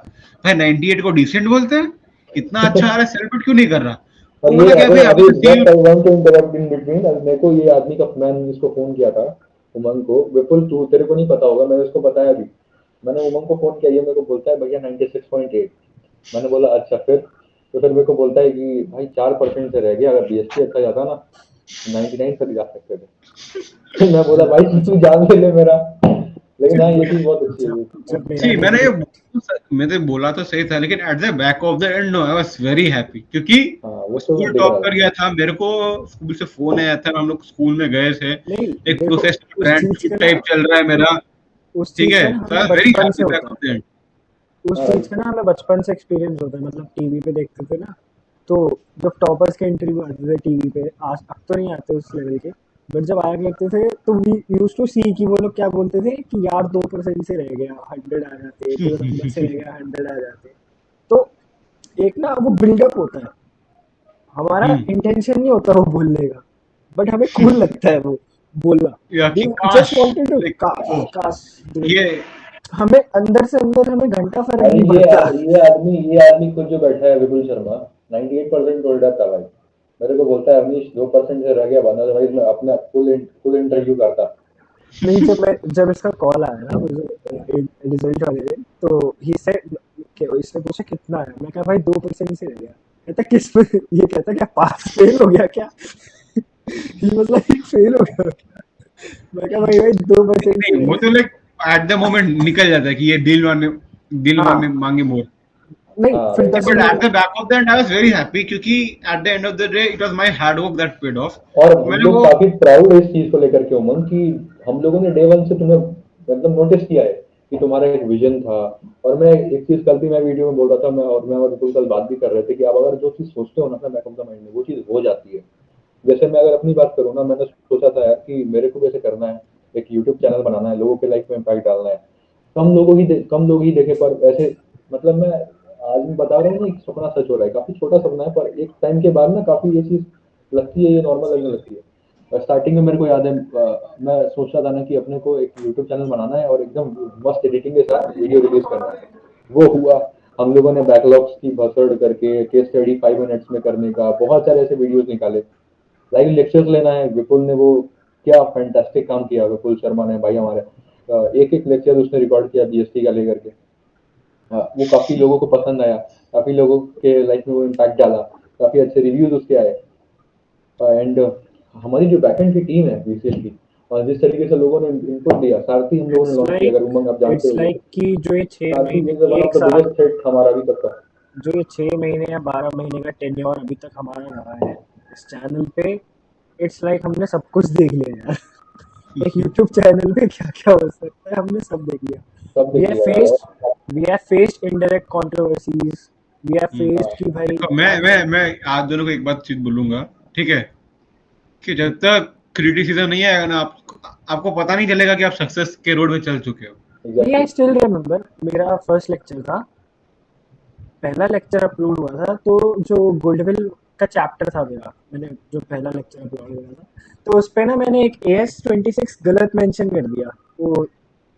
भाई 98 को डिसेंट बोलते हैं, इतना अच्छा आ रहा है, सेलिब्रेट क्यों नहीं कर रहा? और वो ये बोला क्या अभी भाई अभी अभी तो just I want to interrupt in between, मेरे को ये आदमी का, मैंने इसको फोन किया था उमंग को, विपुल तू, तेरे को नहीं पता होगा, मैंने उसको बताया भी, मैंने उमंग को फोन किया, ये मेरे को बोलता है भैया 96.8। मैंने बोला अच्छा फिर, तो फिर मेरे को बोलता है कि भाई 4% से रह गया, अगर बीएसटी अच्छा जाता ना 99 तक जा सकते थे। मैं बोला भाई तू जान ले ले मेरा, लेकिन हाँ ये चीज बहुत अच्छी है। जब मेरा सी मैंने डेली मैंने बोला तो सही था, लेकिन at the back of the end no I was very happy, क्योंकि हाँ वो तो स्कूल दिख टॉप रहा कर था। गया था। मेरे को स्कूल से फोन आया था, हम लोग स्कूल में गए थे, नहीं एक देखो, प्रोफेशनल उस ब्रांड चीज का टाइप ना चल रहा है मेरा, उस ठीक चीज है, का ना so I हमें was very बचपन से happy back होता of है, the end. उस हाँ चीज का ना हमें बचपन से एक्सपीरियंस होता है, मतलब टीवी पे देखते थे ना, तो जब टॉपर्स के इंटरव्यू आते थे टीवी पे, आज अब तो नहीं आते उस लेवल के, बट जब आया करते थे तो वी यूज टू सी कि वो लोग क्या बोलते थे कि यार 2% से रह गया 100 आ जाते, 2 नंबर से रह गया 100 आ जाते। तो एक ना वो बिल्डअप होता है, हमारा हम्म, इंटेंशन नहीं होता वो बोलने का, बट हमें कूल लगता है वो बोलना। या वी कि जस्ट काश, वांटेड टू लाइक काश dude, ये हमें अंदर से अंदर हमें घंटा फर्क अरे नहीं पड़ता। ये आदमी खुद जो बैठा है विपुल शर्मा 98% होल्डर था भाई। मेरे को बोलता है अवनीश 2% से रह गया, बना भाई मैं अपना फुल इंटरव्यू करता। नहीं, जब इसका कॉल आया ना मुझे रिजल्ट वाले दिन, तो ही सेड कि इसने पूछा कितना है, मैं कहा भाई 2% से रह गया। कहता किस पे, ये कहता क्या पास फेल हो गया क्या? ही वाज लाइक फेल हो गया क्या? मैं कहा भाई 2% से नहीं, रह वो गया। तो लाइक एट द मोमेंट निकल जाता है कि ये दिल हाँ में मांगे मोर। नहीं, हाँ फिर भाई। But 10 minute at the back of the end I was very happy, क्योंकि at the end of the day it was my hard work that paid off. और तो हम मैंने लोग वो काफी प्राउड है इस चीज को लेकर के उमंग, कि हम लोगों ने डे वन से तुम्हें मतलब नोटिस किया है कि तुम्हारा एक विजन था। और मैं एक चीज कल भी मैं वीडियो में बोल रहा था, मैं और विपुल कल बात भी कर रहे थे कि आप अगर जो चीज सोचते हो ना बैक ऑफ द माइंड में, वो चीज हो जाती है। जैसे मैं अगर अपनी बात करूँ ना, मैंने सोचा था यार कि मेरे को कैसे करना है, एक यूट्यूब चैनल बनाना है, लोगों के लाइफ में इम्पैक्ट डालना है। कम लोग ही देखे, पर ऐसे मतलब मैं आज भी बता रहा हूँ ना, एक सपना सच हो रहा है। काफी छोटा सपना है, पर एक टाइम के बाद ना काफी ये चीज लगती है, ये नॉर्मल लगने लगती है। स्टार्टिंग में मेरे को याद है, मैं सोच रहा था ना कि अपने को एक यूट्यूब चैनल बनाना है और एकदम मस्त एडिटिंग के साथ वीडियो रिलीज करना है। वो हुआ। हम लोगों ने बैकलॉग्स की भसड़ करके केस स्टडी 5 मिनट्स में करने का बहुत सारे ऐसे वीडियोस निकाले। लाइव लेक्चर्स लेना है, विपुल ने वो क्या फैंटास्टिक काम किया, विपुल शर्मा ने भाई हमारे एक एक लेक्चर उसने रिकॉर्ड किया बीएसटी का लेकर के। वो काफी लोगों को पसंद आया, काफी लोगों के लाइफ में वो इम्पैक्ट डाला, काफी अच्छे रिव्यूज उसके आए। एंड हमारी जो बैकएंड की टीम है बीसीएल की, और जिस तरीके से लोगों ने इनपुट दिया, सारथी हम लोगों ने लॉन्च किया, अगर उमंग आप जानते इट्स हो तो। लाइक कि जो ये छः सारथी महीने इज वन ऑफ एक द साल बिगेस्ट थ्रेट हमारा अभी तक का। जो ये 6 महीने या 12 महीने का टेन्योर अभी तक हमारा रहा है इस चैनल पे, इट्स लाइक हमने सब कुछ देख लिया यार। एक यूट्यूब चैनल पे क्या क्या हो सकता है हमने सब देख लिया। सब वी देख हैव लिया यार। Faced we have faced indirect controversies, we have faced कि भाई देखो, मैं आप दोनों को एक बात चीज बोलूंगा, ठीक है, कि जब तक क्रिटिसिज्म नहीं आएगा ना, आपको पता नहीं चलेगा कि आप सक्सेस के रोड में चल चुके हो। नहीं, आई एग्जैक्टली। स्टिल रिमेम्बर मेरा फर्स्ट लेक्चर था, पहला लेक्चर अपलोड हुआ था, तो जो गुडविल का चैप्टर था मेरा, मैंने जो पहला लेक्चर अपलोड किया था, तो उस पे ना मैंने एक AS26 गलत मेंशन कर दिया। वो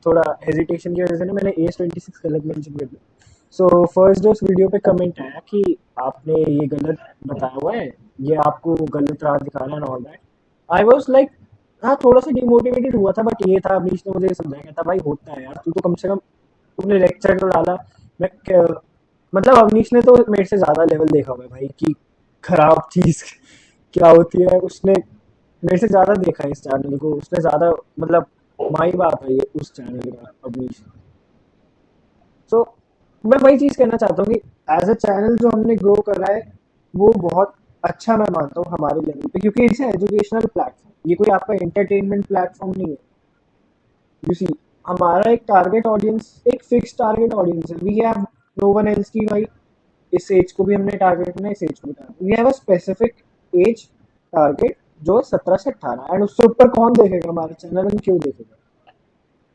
थोड़ा हेजिटेशन की वजह से ना मैंने AS26 गलत मेंशन कर दिया। सो फर्स्ट डे उस वीडियो पे कमेंट आया कि आपने ये गलत बताया हुआ है, ये आपको गलत राह दिखा रहा है, all that. I was like, हाँ थोड़ा सा डिमोटिवेटेड हुआ था, बट ये था अमीश ने मुझे समझाया, कहता भाई होता है यार, तू तो कम से कम तुमने लेक्चर तो डाला। मैं मतलब अवनीश ने तो मेरे से ज़्यादा लेवल देखा हुआ है भाई कि खराब चीज़ क्या होती है, उसने मेरे से ज़्यादा देखा है इस चैनल को, उसने ज़्यादा मतलब माई बाप है ये उस चैनल का अवनीश। सो मैं वही चीज़ कहना चाहता हूँ कि एज अ चैनल जो हमने ग्रो करा है वो बहुत अच्छा मैं मानता हूँ हमारे लेवल पे, क्योंकि इट्स एजुकेशनल प्लेटफॉर्म, ये कोई आपका एंटरटेनमेंट प्लेटफॉर्म नहीं है। यू सी, हमारा एक टारगेट ऑडियंस, एक फिक्स टारगेट ऑडियंस है, we have no one else की भाई इस एज को भी हमने टारगेट करना है, इस एज को भी target, we have a specific age target जो 17 से 18, एंड उससे ऊपर कौन देखेगा हमारे चैनल में, क्यों देखेगा?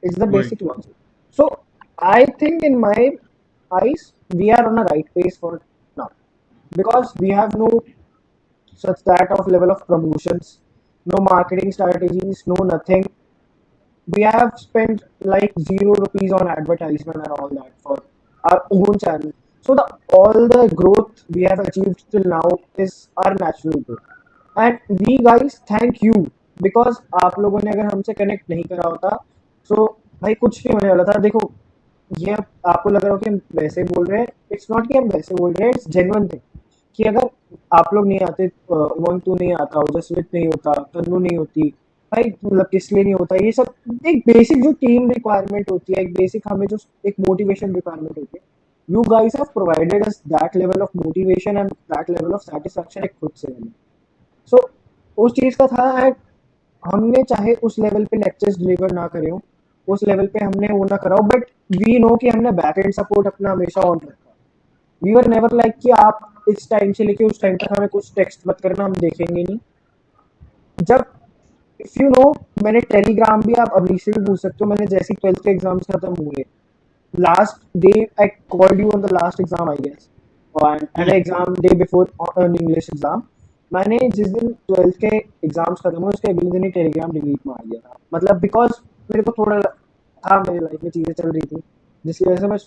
इट्स द वही basic logic. So I think in my eyes we are on a right pace for now, because we have no such that of level of promotions, no marketing strategies, no nothing. We have spent like 0 rupees on advertisement and all that for our own channel. So the all the growth we have achieved till now is our natural growth. And we guys thank you, because आप लोगों ने अगर हमसे connect नहीं करा होता so भाई कुछ नहीं होने वाला था। देखो, ये आपको लग रहा हो कि हम वैसे बोल रहे हैं, इट्स नॉट कि हम वैसे बोल रहे हैं, इट्स जेन्युइन थिंग। कि अगर आप लोग नहीं आते, उमंग तू नहीं आता, ओजस्वित नहीं होता, तन्नू नहीं होती भाई, मतलब किस लिए नहीं होता, ये सब एक बेसिक जो टीम रिक्वायरमेंट होती है, एक बेसिक हमें जो एक मोटिवेशन रिक्वायरमेंट होती है, you guys have provided us that level of motivation and that level of satisfaction एक खुद से हमें। सो उस चीज़ का था एंड हमने चाहे उस लेवल पे लेक्चर्स डिलीवर ना करे हो, उस लेवल पे हमने वो ना कराओ, बट वी नो कि हमने बैक एंड सपोर्ट अपना हमेशा ऑन रखा। वी वर नेवर लाइक कि आप इस टाइम से लेके उस टाइम तक हमें कुछ टेक्स्ट मत करना, हम देखेंगे नहीं। जब इफ यू नो, मैंने टेलीग्राम भी, आप अभी से भी पूछ सकते हो, मैंने जैसे 12th के एग्जाम्स खत्म हुए, last day I called you on the last exam I guess, and exam day before an English exam, मैंने जिस दिन 12th के एग्जाम्स खत्म हुए उसके अगले दिन ही टेलीग्राम डिलीट मार दिया था, मतलब बिकॉज मेरे को थोड़ा था, मेरी लाइफ में चीज़ें चल रही थी जिसकी वजह से मैं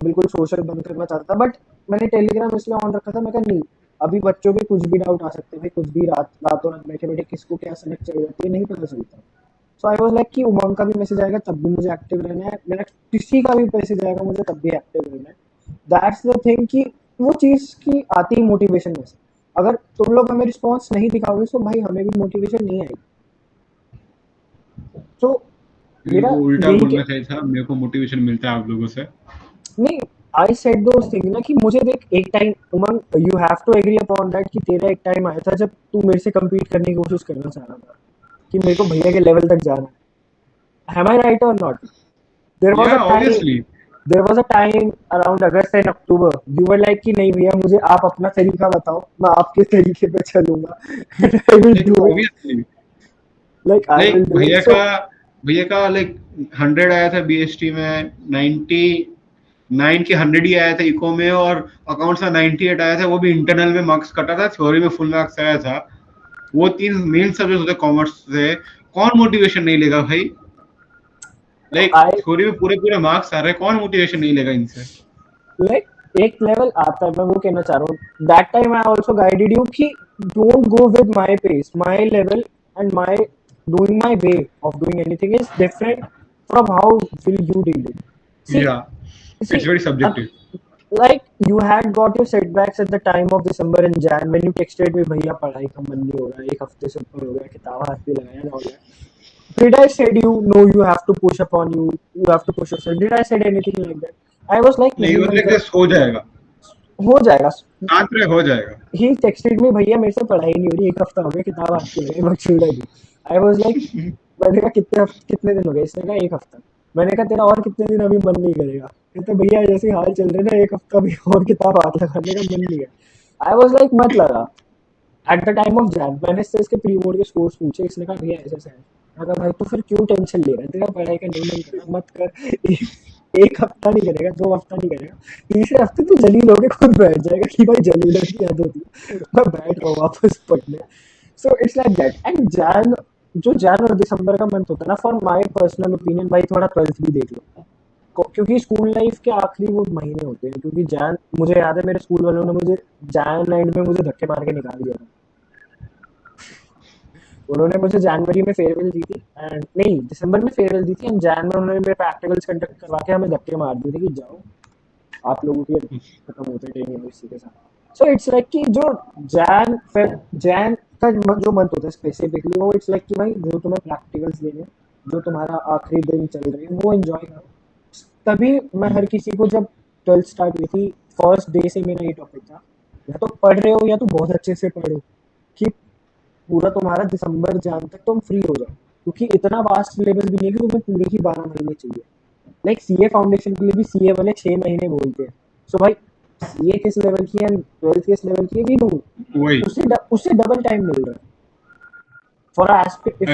बिल्कुल सोशल बंद करना चाहता था, बट मैंने टेलीग्राम इसलिए ऑन रखा था, मैं कहा नहीं, अभी बच्चों के कुछ भी डाउट आ सकते हैं भाई, कुछ भी रातों रात बैठे बैठे किसको क्या सेलेक्ट चाहिए जाती है नहीं पता चलता। सो आई वाज लाइक कि उमंग का भी मैसेज आएगा तब भी मुझे एक्टिव रहना है, मेरा किसी का भी मैसेज आएगा मुझे तब भी एक्टिव रहना है। दैट्स द थिंग कि वो चीज़ की आती मोटिवेशन में से, अगर तुम लोग हमें रिस्पॉन्स नहीं दिखाओगे तो भाई हमें भी मोटिवेशन नहीं आएगी। तो मेरा मेरे को उल्टा यही बोलना चाहिए था, मेरे को मोटिवेशन मिलता है आप लोगों से। नहीं, आई सेड दोस थिंग ना कि मुझे देख एक time, Umang you have to agree upon that कि तेरा एक टाइम आया था जब तू मेरे से कम्पीट करने की कोशिश करना चाह रहा था कि मेरे को भैया के लेवल तक जाना है। Am I right or not? There was Yeah, a time, obviously. there was a time around August and October. You were like कि नहीं भैया मुझे आप अपना तरीका बताओ, मैं आपके तरीके पे चलूंगा and I will Like do it. obviously. Like I will Like do it. So भैया का like 100 आया था बीएसटी में, 99 के 100 ही आया था इको में, और अकाउंट्स में 98 आया था, वो भी इंटरनल में मार्क्स कटा था, थ्योरी में फुल मार्क्स आया था। वो 3 मेन सब्जेक्ट होते कॉमर्स से, कौन मोटिवेशन नहीं लेगा भाई? लाइक I थ्योरी में पूरे पूरे मार्क्स आ रहे हैं, कौन मोटिवेशन नहीं लेगा इनसे? like एक लेवल आता है, मैं वो कहना चाह रहा हूँ। That time I also guided you कि don't go with my pace, my level and my doing my way of doing anything is different from how will you deal it. See, Yeah, it's see, very subjective. like you had got your setbacks at the time of December and Jan when you texted me भैया पढ़ाई का मन नहीं हो रहा, एक हफ्ते से ऊपर हो गया, किताब हाथ पे लगाया ना हो गया। Did I said you no you have to push upon you, you have to push yourself? Did I said anything like that? I was like नहीं, नहीं वो मन like कर, this हो जाएगा, हो जाएगा। शांत रहे, हो जाएगा। He texted me भैया मेरे से पढ़ाई नहीं हो रही, एक हफ्ता हो गया, किताब हाथ पे लगाई, what should I do? I was like, मैंने कहा कितने दिन हो गए? इसने कहा एक हफ्ता। मैंने कहा तेरा और कितने दिन अभी मन नहीं करेगा? कहते भैया जैसे हाल चल रहे ना, एक हफ्ता भी और किताब हाथ लगाने का मन नहीं है। आई वाज लाइक मत लगा। At the time of Jain मैंने इससे इसके प्री बोर्ड के स्कोर्स पूछे, इसने कहा भैया ऐसे ऐसे है। मैं कहा भाई तो फिर क्यों टेंशन ले रहा है, तेरा पढ़ाई का नहीं मन कर रहा मत कर। एक हफ्ता नहीं करेगा, 2 हफ्ता नहीं करेगा, तीसरे हफ्ते तो जलील होके खुद बैठ जाएगा कि भाई जलील की याद होती है, मैं बैठ रहा हूँ वापस पढ़ने। सो it's like that. And Jain, जो जैन और दिसंबर का मंथ होता है ना, फॉर माई पर्सनल ओपिनियन भाई थोड़ा 12th भी देख लो, क्योंकि स्कूल लाइफ के आखिरी वो महीने होते हैं। क्योंकि जैन, मुझे याद है मेरे स्कूल वालों ने मुझे जैन एंड में मुझे धक्के मार के निकाल दिया था। उन्होंने मुझे जनवरी में फेयरवेल दी थी एंड नहीं दिसंबर में फेयरवेल दी थी एंड जैन में उन्होंने मेरे प्रैक्टिकल्स कंडक्ट करवा के हमें धक्के मार दिए थे कि जाओ आप लोगों के खत्म होते टेन इसी के साथ। सो इट्स लाइक कि जो जैन का जो मंथ होता है स्पेसिफिकली, वो इट्स लाइक कि भाई जो तुम्हें प्रैक्टिकल्स देने, जो तुम्हारा आखिरी दिन चल रहे हैं वो एंजॉय करो। तभी मैं हर किसी को, जब 12th स्टार्ट हुई थी फर्स्ट डे से मेरा ये टॉपिक था, या तो पढ़ रहे हो या तो बहुत अच्छे से पढ़ो कि पूरा तुम्हारा दिसंबर जैन तक तुम फ्री हो जाओ, क्योंकि इतना वास्ट सिलेबस भी नहीं है कि तुम्हें पूरे ही 12 महीने चाहिए। लाइक सीए फाउंडेशन के लिए भी सीए वाले 6 महीने बोलते हैं। सो भाई सीए किस लेवल की है, 12th किस लेवल की है, वी नो वही उससे डबल टाइम मिल रहा है फॉर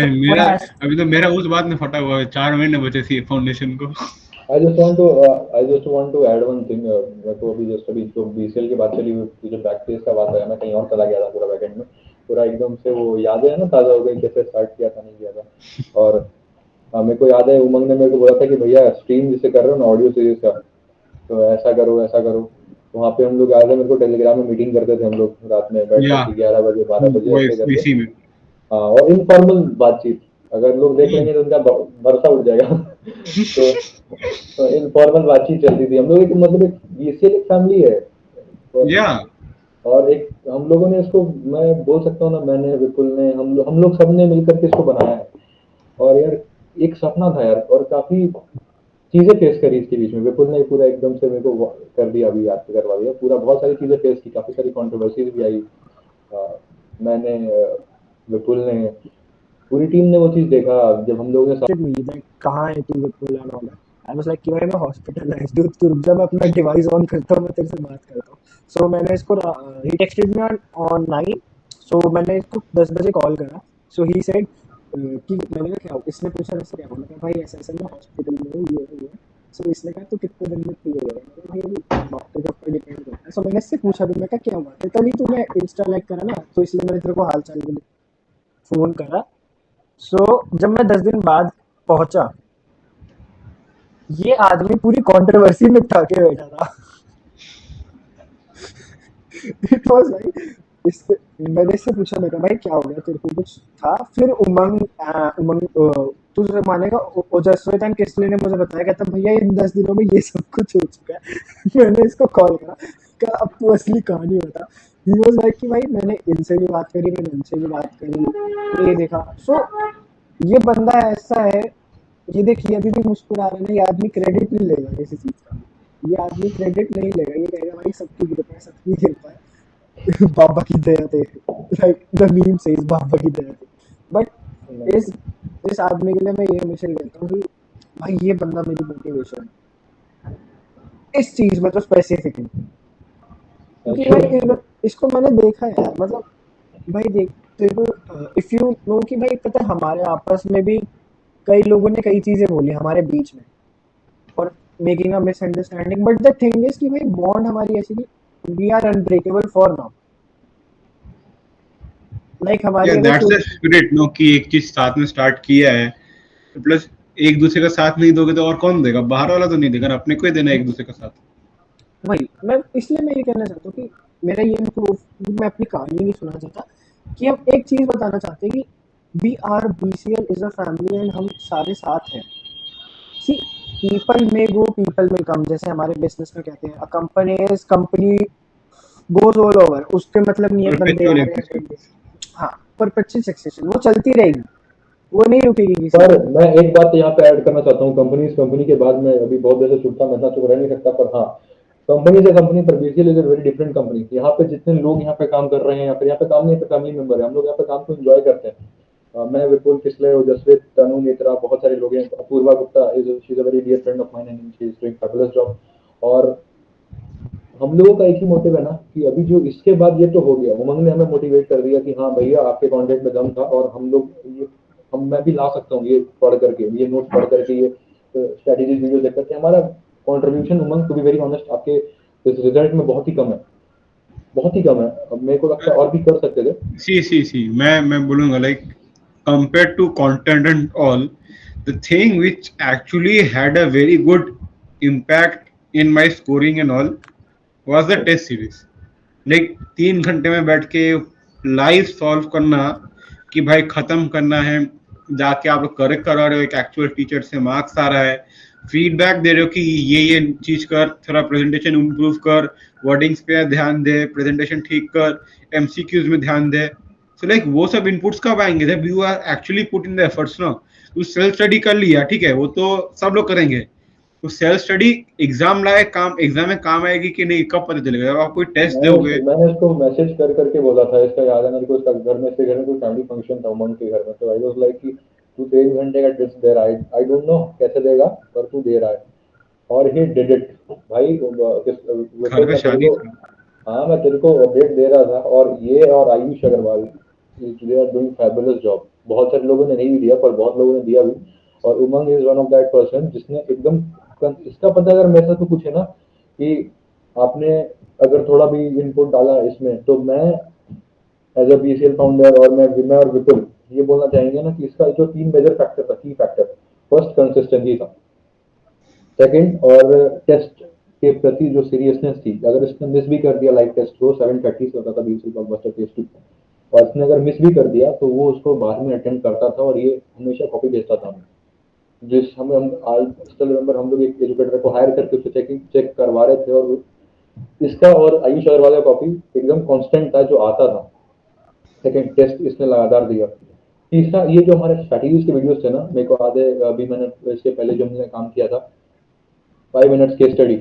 मेरा अभी तो मेरा उस बात में फटा हुआ है, 4 महीने बचे सी फाउंडेशन को। I just want to add one thing. मैं तो अभी जो बीसीएल की बात चली हुई, जो बैक पेज का बात है, मैं कहीं और चला गया था पूरा बैकएंड में, पूरा एकदम से वो यादें है ना ताज़ा हो गई, कैसे स्टार्ट किया था नहीं किया था। और मेरे को याद है उमंग ने मेरे को बोला था कि भैया स्ट्रीम जिसे कर रहे हो ना ऑडियो सीरीज का, तो ऐसा करो ऐसा करो। तो वहाँ पे हम लोग याद है, मेरे को टेलीग्राम में मीटिंग करते थे हम लोग रात में बैठ के 11 बजे 12 बजे ऐसे करके। इसी में हाँ, और इनफॉर्मल बातचीत, अगर लोग देख लेंगे तो उनका भरोसा उठ जाएगा। तो इनफॉर्मल बातचीत चलती थी हम लोग, मतलब एक बीसीएल एक फैमिली है। या और एक हम लोगों ने इसको, मैं बोल सकता हूँ ना, मैंने, विपुल ने, हम लोग सब ने मिलकर के इसको बनाया है। और यार एक सपना था यार, और काफी चीजें फेस करी इसके बीच में। विपुल ने पूरा एकदम से मेरे को कर दिया, अभी याद करवा दिया पूरा, बहुत सारी चीजें फेस की, काफी सारी कंट्रोवर्सीज भी आई। मैंने, विपुल ने, पूरी टीम ने वो चीज देखा जब हम लोगों ने me that कहाँ है तू Vipul and all that. I was like कि भाई मैं हॉस्पिटलाइज्ड हूँ, तू रुक जा, मैं अपना डिवाइस ऑन करता हूँ, मैं तेरे से बात करता हूँ। सो मैंने इसको, ही टेक्स्टेड मी ऑन 9, सो मैंने इसको 10 बजे कॉल करा। सो ही सेड कि मैंने कहा क्या हो, इसने पूछा ऐसे क्या हो, मैंने कहा भाई ऐसा ऐसा मैं हॉस्पिटल में हूँ, ये है वो है। सो इसने कहा तो कितने दिन में क्लियर हो जाएगा, मैंने कहा भाई अभी डॉक्टर के ऊपर डिपेंड करता है। सो मैंने इससे पूछा भी, मैं कहा क्या हुआ है, तभी तूने इंस्टा लाइक करा ना, तो इसलिए मैंने तेरे को हाल चाल के लिए फोन करा। सो जब मैं 10 दिन बाद पहुंचा, ये आदमी पूरी कंट्रोवर्सी में उठा के बैठा था। इट वाज लाइक, इससे मैंने इससे पूछा, मैं कहा भाई क्या हो गया तेरे को, कुछ था? फिर तू मानेगा, ओजस्वी एंड किसले ने मुझे बताया, कहता भैया इन 10 दिनों में ये सब कुछ हो चुका है। मैंने इसको कॉल करा, कहा अब तू असली कहानी बता। ही वाज लाइक कि भाई मैंने इनसे भी बात करी, मैंने इनसे भी बात करी, ये देखा। सो ये बंदा ऐसा है, ये देखिए अभी भी मुस्कुरा रहा है ना, ये आदमी क्रेडिट नहीं लेगा किसी चीज का, ये आदमी क्रेडिट नहीं लेगा, ये कहेगा भाई सबकी कृपा है, सबकी कृपा है। बाबा की दया थे, लाइक द मीम सेज बाबा की दया थे। बट इस आदमी के लिए मैं ये हमेशा कहता हूँ कि भाई ये बंदा मेरी मोटिवेशन है इस चीज में तो स्पेसिफिकली, क्योंकि भाई इसको मैंने देखा है यार, मतलब भाई देख तेरे को, इफ यू नो कि भाई पता है हमारे आपस में भी कई लोगों ने कई चीजें बोली हमारे बीच में, और making a misunderstanding, but the thing is कि भाई बॉन्ड हमारी ऐसी कि we are unbreakable for now, like या हमारी अगर दैट्स द स्पिरिट नो कि एक चीज साथ में स्टार्ट किया है, प्लस एक दूसरे का साथ नहीं दोगे तो और कौन देगा? बाहर वाला तो नहीं देगा ना, अपने को ही देना है एक दूसरे का साथ। वही मैं इसलिए मैं ये कहना चाहता हूँ कि मेरा ये मैं अपनी कहानी नहीं सुनाना चाहता, कि हम एक चीज बताना चाहते हैं कि we are BCL is a family and हम सारे साथ हैं। सी पीपल में गो पीपल में कम, जैसे हमारे बिजनेस में कहते हैं a company is company goes all over, उसके मतलब नहीं है बंदे आ परपेचुअल रहे हैं बंदे, हाँ परपेचुअल सक्सेशन वो चलती रहेगी, वो नहीं रुकेगी किसी पर दिन। मैं एक बात यहाँ पे ऐड करना चाहता हूँ, कंपनी के बाद में अभी बहुत देर से चुपता, मैं इतना चुप रह नहीं सकता, पर हाँ, कंपनी से कंपनी पर BCL is a very different company. यहाँ पे जितने लोग यहाँ पे काम कर रहे हैं, या फिर यहाँ पे काम नहीं, फैमिली मेंबर है, हम लोग यहाँ पे काम को एंजॉय करते हैं। मैं, विपुल, किसले, ओजस्वी, तनु, नेत्रा, बहुत सारे लोग हैं, Apoorva Gupta is she is a very dear friend of mine and she is doing fabulous job. और हम लोगों का एक ही मोटिव है ना, कि अभी जो इसके बाद ये तो हो गया, उमंग ने हमें मोटिवेट कर दिया कि हाँ भैया आपके कॉन्टेंट में दम था, और हम लोग ये, हम मैं भी ला सकता हूँ ये पढ़ करके, ये नोट पढ़ करके, ये स्ट्रेटेजी वीडियो देख करके। हमारा contribution, Umang, to be very honest, आपके इस रिजल्ट में बहुत ही कम है, बहुत ही कम है। अब मेरे को लगता है और भी कर सकते थे। सी मैं बोलूंगा like compared to content and all, the thing which actually had a very good impact in my scoring and all was the test series. Like 3 घंटे में बैठ के लाइव सॉल्व करना, कि भाई खत्म करना है, जाके आप लोग करेक्ट करा रहे हो, एक एक्चुअल टीचर से मार्क्स आ रहा है, फीडबैक दे रहे हो कि ये चीज कर, थोड़ा प्रेजेंटेशन इम्प्रूव कर, वर्डिंग्स पे ध्यान दे, प्रेजेंटेशन ठीक कर, एमसीक्यूज में ध्यान दे। सो लाइक वो सब इनपुट्स कब आएंगे? जब you are actually put in the efforts ना। तू सेल्फ स्टडी कर लिया, ठीक है, वो तो सब लोग करेंगे, तो सेल्फ स्टडी एग्जाम लायक काम, एग्जाम में काम आएगी कि नहीं कब पता चलेगा? जब आप कोई टेस्ट दोगे। मैंने उसको मैसेज कर करके बोला था, इसका याद है मेरे को, इसका घर में, इसके घर में कोई फैमिली फंक्शन था उमंग के घर में, तो आई वाज लाइक कि तू 3 घंटे का टेस्ट दे रहा है, आई डोंट नो कैसे देगा, पर तू दे रहा है। और ही डिड इट भाई। घर विपुल, पे मैं तेरे शादी को, था। हाँ, मैं तेरे को अपडेट दे रहा था, और ये और Ayush Agarwal, they are doing fabulous job. बहुत सारे लोगों ने नहीं भी दिया, पर बहुत लोगों ने दिया भी। और Umang is one of that person जिसने एकदम, इसका पता अगर मेरे से तो पूछे ना कि आपने अगर थोड़ा भी इनपुट डाला इसमें, तो मैं एज अ बीसीएल फाउंडर, और मैं और विपुल ये बोलना चाहेंगे ना कि इसका जो 3 मेजर फैक्टर था, की फैक्टर, फर्स्ट कंसिस्टेंसी था, सेकंड और टेस्ट के प्रति जो सीरियसनेस थी। अगर इसने मिस भी कर दिया लाइव टेस्ट को, 7:30 से होता था बीसीएल ब्लॉकबस्टर टेस्ट 2, और इसने अगर मिस भी कर दिया तो वो उसको बाद में अटेम्प्ट करता था, और ये हमेशा कॉपी भेजता था हमें। जिस हमें, हम आज स्टिल रिमेंबर, हम लोग एक एजुकेटर को हायर करके उससे चेक करवा रहे थे, और इसका और आयुष अग्रवाल का कॉपी एकदम कांस्टेंट था जो आता था। सेकंड टेस्ट इसने लगातार दिया। तीसरा, ये जो हमारे स्ट्रैटेजीज के वीडियोस थे ना, मेरे को याद है अभी मैंने इसके पहले जो हमने काम किया था 5 मिनट्स केस स्टडी,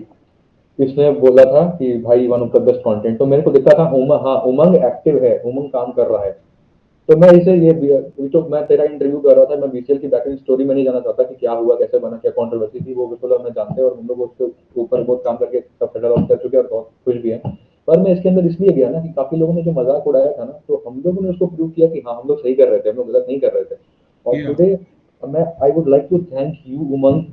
इसने बोला था कि भाई one of the best content, तो मेरे को दिखता था उमंग, हाँ उमंग एक्टिव है, उमंग काम कर रहा है। तो मैं इसे ये तो मैं तेरा इंटरव्यू कर रहा था, मैं बीसीएल की बैकएंड स्टोरी में नहीं जाना चाहता कि क्या हुआ, कैसे बना, क्या कंट्रोवर्सी थी, वो बिल्कुल हमें जानते हैं और हम लोग उसके ऊपर बहुत काम करके सब सेटल आउट कर चुके हैं और बहुत खुश भी हैं। पर मैं इसके अंदर इसलिए गया ना कि काफी लोगों ने जो मजाक उड़ाया था ना, तो हम लोगों ने उसको प्रूव किया कि हाँ हम लोग सही कर रहे थे, हम लोग गलत नहीं कर रहे थे। और या टुडे मैं I would like to thank you Umang,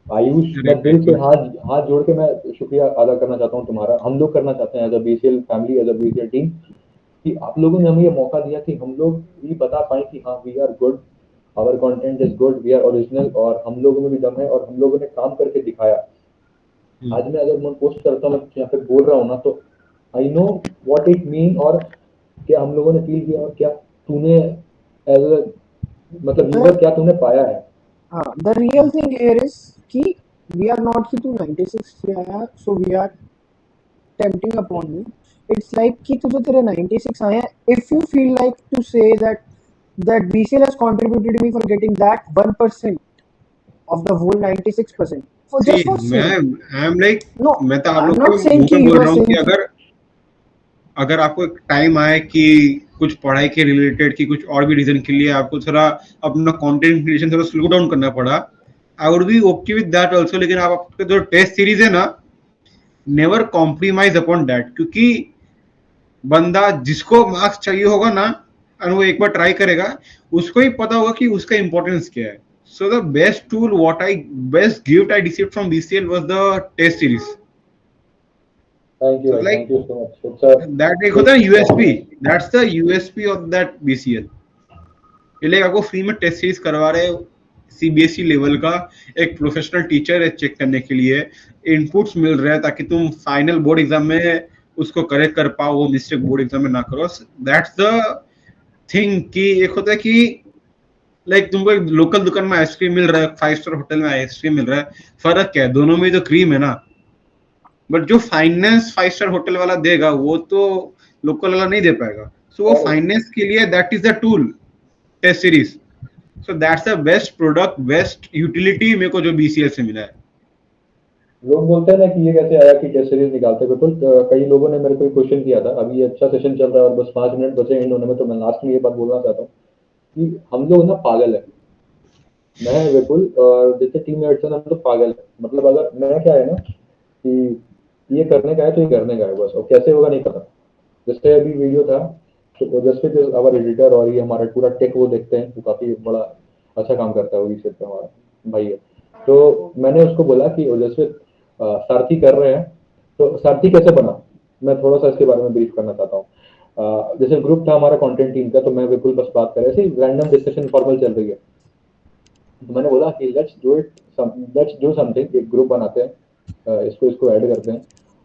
Ayush, मैं दिल से बिल्कुल। हाथ हाथ जोड़ के मैं शुक्रिया अदा करना चाहता हूँ तुम्हारा, हम लोग करना चाहते हैं as a BCL family, as a BCL team, कि आप लोगों ने हमें ये मौका दिया कि हम लोग ये बता पाए कि हाँ we are good, our content is good, we are original, और हम लोगों में भी दम है और हम लोगों ने काम करके दिखाया। आज मैं अगर मैं पोस्ट करता हूँ, मैं यहाँ पे बोल रहा हूँ ना, तो I know what it mean, और क्या हम लोगों ने फील किया, और क्या तूने एज अ मतलब यूजर The क्या तूने पाया है। the real thing here is कि we are not कि तू 96 से आया so we are tempting upon you. It's like कि तुझे तेरे 96 आए हैं. If you feel like to say that BCL has contributed me for getting that 1% of the whole 96% for see just for मैं saying I am like, no. मैं तो आप I'm लोग not को saying मुंह पे कि you बोल are रहा हूँ कि saying कि अगर अगर आपको एक टाइम आए कि कुछ पढ़ाई के रिलेटेड की कुछ और भी रीजन के लिए आपको थोड़ा अपना कंटेंट क्रिएशन थोड़ा स्लो डाउन करना पड़ा, I would be okay with that also. लेकिन आप आपका जो टेस्ट सीरीज है ना, नेवर कॉम्प्रीमाइज अपॉन दैट, क्योंकि बंदा जिसको मार्क्स चाहिए होगा ना और वो एक बार ट्राई करेगा, उसको ही पता होगा कि उसका इंपॉर्टेंस क्या है। So the best tool what I best gift I received from BCL was the test series. Thank you so भाई, like thank you so much, it's that एक होता है USP, that's the USP of that BCL. ये like आपको free में test series करवा रहे हैं, सीबीएसई लेवल का, एक प्रोफेशनल टीचर है चेक करने के लिए, इनपुट्स मिल रहे हैं ताकि तुम फाइनल बोर्ड एग्जाम में उसको करेक्ट कर पाओ, वो मिस्टेक बोर्ड एग्जाम में ना करो। दैट्स द थिंग कि एक होता है कि लाइक तुमको एक लोकल दुकान में आइसक्रीम मिल रहा है, 5 स्टार होटल में आइसक्रीम मिल रहा है, फर्क क्या है, दोनों में तो क्रीम है ना। बट जो फाइनेंस 5 स्टार होटल वाला देगा वो तो लोकल वाला नहीं दे पाएगा। सो वो और फाइनेंस के लिए that is the tool, test series. So that's the best product, best utility मेरे को जो बीसीएल से मिला है। लोग बोलते हैं ना कि ये कैसे आया कि टेस्ट सीरीज निकालते हैं, बिल्कुल कई लोगों ने मेरे को क्वेश्चन किया था, अभी ये अच्छा सेशन चल रहा है और बस 5 मिनट बचे हैं इन्होंने में, तो मैं लास्ट में ये बात बोलना चाहता हूँ कि हम लोग ना पागल है, मैं विपुल और जैसे टीम मेट्स हैं हम तो पागल है। मतलब अगर मैं क्या है ना कि ये करने का है तो ये करने का है बस, और कैसे होगा नहीं पता। जैसे अभी वीडियो था, तो जसप्रीत इज आवर एडिटर और ये हमारा पूरा टेक वो देखते हैं, वो काफी बड़ा अच्छा काम करता है, वो रिसेट पे हमारा भाई है। तो मैंने उसको बोला कि जसप्रीत सारथी कर रहे हैं, तो सारथी कैसे बना, मैं थोड़ा सा इसके बारे में ब्रीफ करना चाहता हूँ। जैसे ग्रुप था हमारा कंटेंट टीम का, तो मैं बिल्कुल बस बात कर रहे थे, रैंडम डिस्कशन फॉर्मल चल रही है, तो मैंने बोला कि लेट्स डू समथिंग, एक ग्रुप बनाते हैं, इसको इसको ऐड करते हैं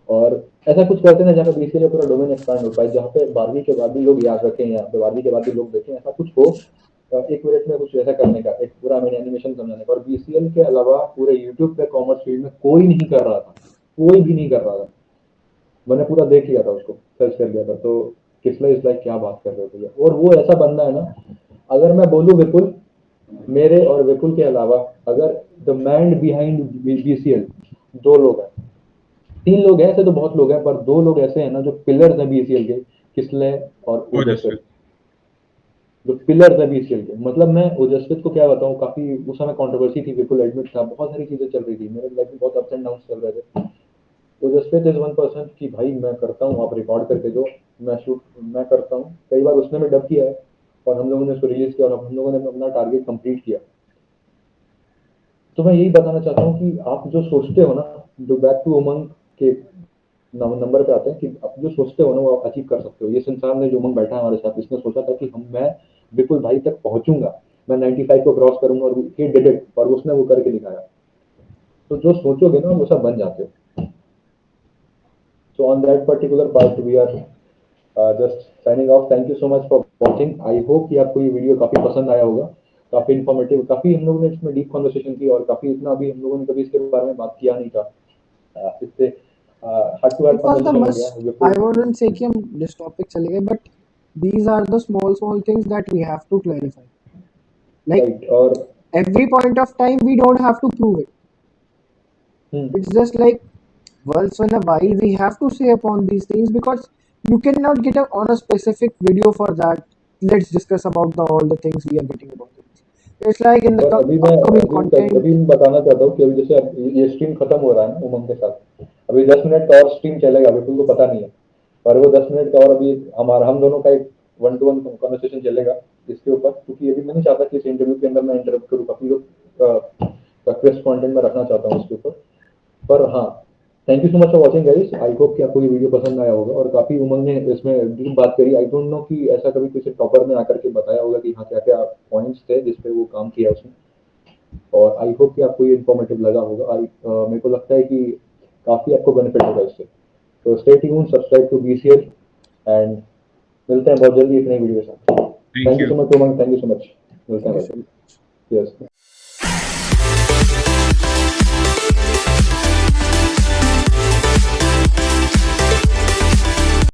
और ऐसा कुछ करते हैं जहाँ पे बीसीए पूरा डोमेन एक्सपांड हो पाए, जहाँ पे 12वीं के बाद भी लोग याद रखें, यहाँ पे 12वीं के बाद भी लोग देखें, ऐसा कुछ हो। 1 मिनट में कुछ ऐसा करने का, एक पूरा मैंने एनिमेशन समझाने का, और बीसीएल के अलावा पूरे यूट्यूब पे कॉमर्स फील्ड में कोई नहीं कर रहा था, कोई भी नहीं कर रहा था। मैंने पूरा देख लिया था, उसको सर्च कर लिया था, तो किसले इस लाइक क्या बात कर रहे हो भैया। और वो ऐसा बंदा है ना, अगर मैं बोलूँ विपुल, मेरे और विपुल के अलावा अगर द मैन बिहाइंड बीसीएल 2 लोग हैं, 3 लोग हैं ऐसे तो बहुत लोग हैं, पर 2 लोग ऐसे हैं ना जो पिलर्स हैं बीसीएल के, किसले और और जैसे ओजस्वित, जो पिलर्स हैं बीसीएल के। मतलब मैं ओजस्वित को क्या बताऊं, काफी उस समय कंट्रोवर्सी थी, विपुल एडमिट था, बहुत सारी चीजें चल रही थी, मेरे लाइफ में बहुत अप्स एंड डाउन चल रहे थे। ओजस्वित इज वन पर्सन कि भाई मैं करता हूँ, आप रिकॉर्ड करके दो, मैं शूट मैं करता हूँ। कई बार उसने भी डब किया है और हम लोगों ने उसको रिलीज किया और हम लोगों ने अपना टारगेट कंप्लीट किया। तो मैं यही बताना चाहता हूँ कि आप जो सोचते हो ना, जो बैक टू उमंग के नंबर पे आते हैं, कि आप जो सोचते हो ना वो आप अचीव कर सकते हो। ये संसार ने जो उमंग बैठा है हमारे साथ, इसने सोचा था कि हम मैं बिल्कुल भाई तक पहुंचूंगा, मैं 95 को क्रॉस करूंगा, और ही डिड इट, और उसने वो करके दिखाया। तो जो सोचोगे ना वो सब बन जाते हो। So on that particular part we are just signing off. Thank you so much for watching. I hope कि आपको ये वीडियो काफी पसंद आया होगा, काफी इन्फॉर्मेटिव, काफी हम लोगों ने इसमें डीप कॉन्वर्सेशन की, और काफी इतना अभी हम लोगों ने कभी इसके बारे में बात किया नहीं था। इससे heart to heart It was the conversation हो must. गया I विपुल। wouldn't say कि हम this topic चले गए, but these are the small things that we have to clarify. Like right और every point of time, we don't have to prove it. It's just like once in a while we have to say upon these things because you cannot get on a specific video for that. Let's discuss about all the things we are getting about it. It's like in the और upcoming content. अभी मैं बताना चाहता हूँ कि अभी जैसे अब ये स्ट्रीम खत्म हो रहा है ना उमंग के साथ, अभी 10 मिनट का और स्ट्रीम चलेगा, विपुल को पता नहीं है, और वो 10 मिनट का और अभी हम दोनों का एक 1-to-1 कन्वर्सेशन चलेगा इसके ऊपर, क्योंकि अभी मैं नहीं चाहता कि इस इंटरव्यू के अंदर मैं इंटरप्ट करूँ, अपनी लोग रिक्वेस्ट कंटेंट में रखना चाहता हूँ इसके ऊपर। पर हाँ, thank you so much for watching guys, I hope कि आपको ये वीडियो पसंद आया होगा, और काफी उमंग ने इसमें डीप बात करी। आई डोंट नो कि ऐसा कभी किसी टॉपर ने आकर के बताया होगा कि हाँ क्या क्या पॉइंट्स थे जिस पे वो काम किया उसने, और आई होप कि आपको ये इन्फॉर्मेटिव लगा होगा। मेरे को लगता है कि काफी आपको बेनिफिट होगा इससे। तो stay tuned, subscribe to BCL, and मिलते हैं बहुत जल्दी एक नई वीडियो के साथ। Thank thank you you. So much Umang, thank you so much, मिलते हैं Thank you भाई। so much. यस।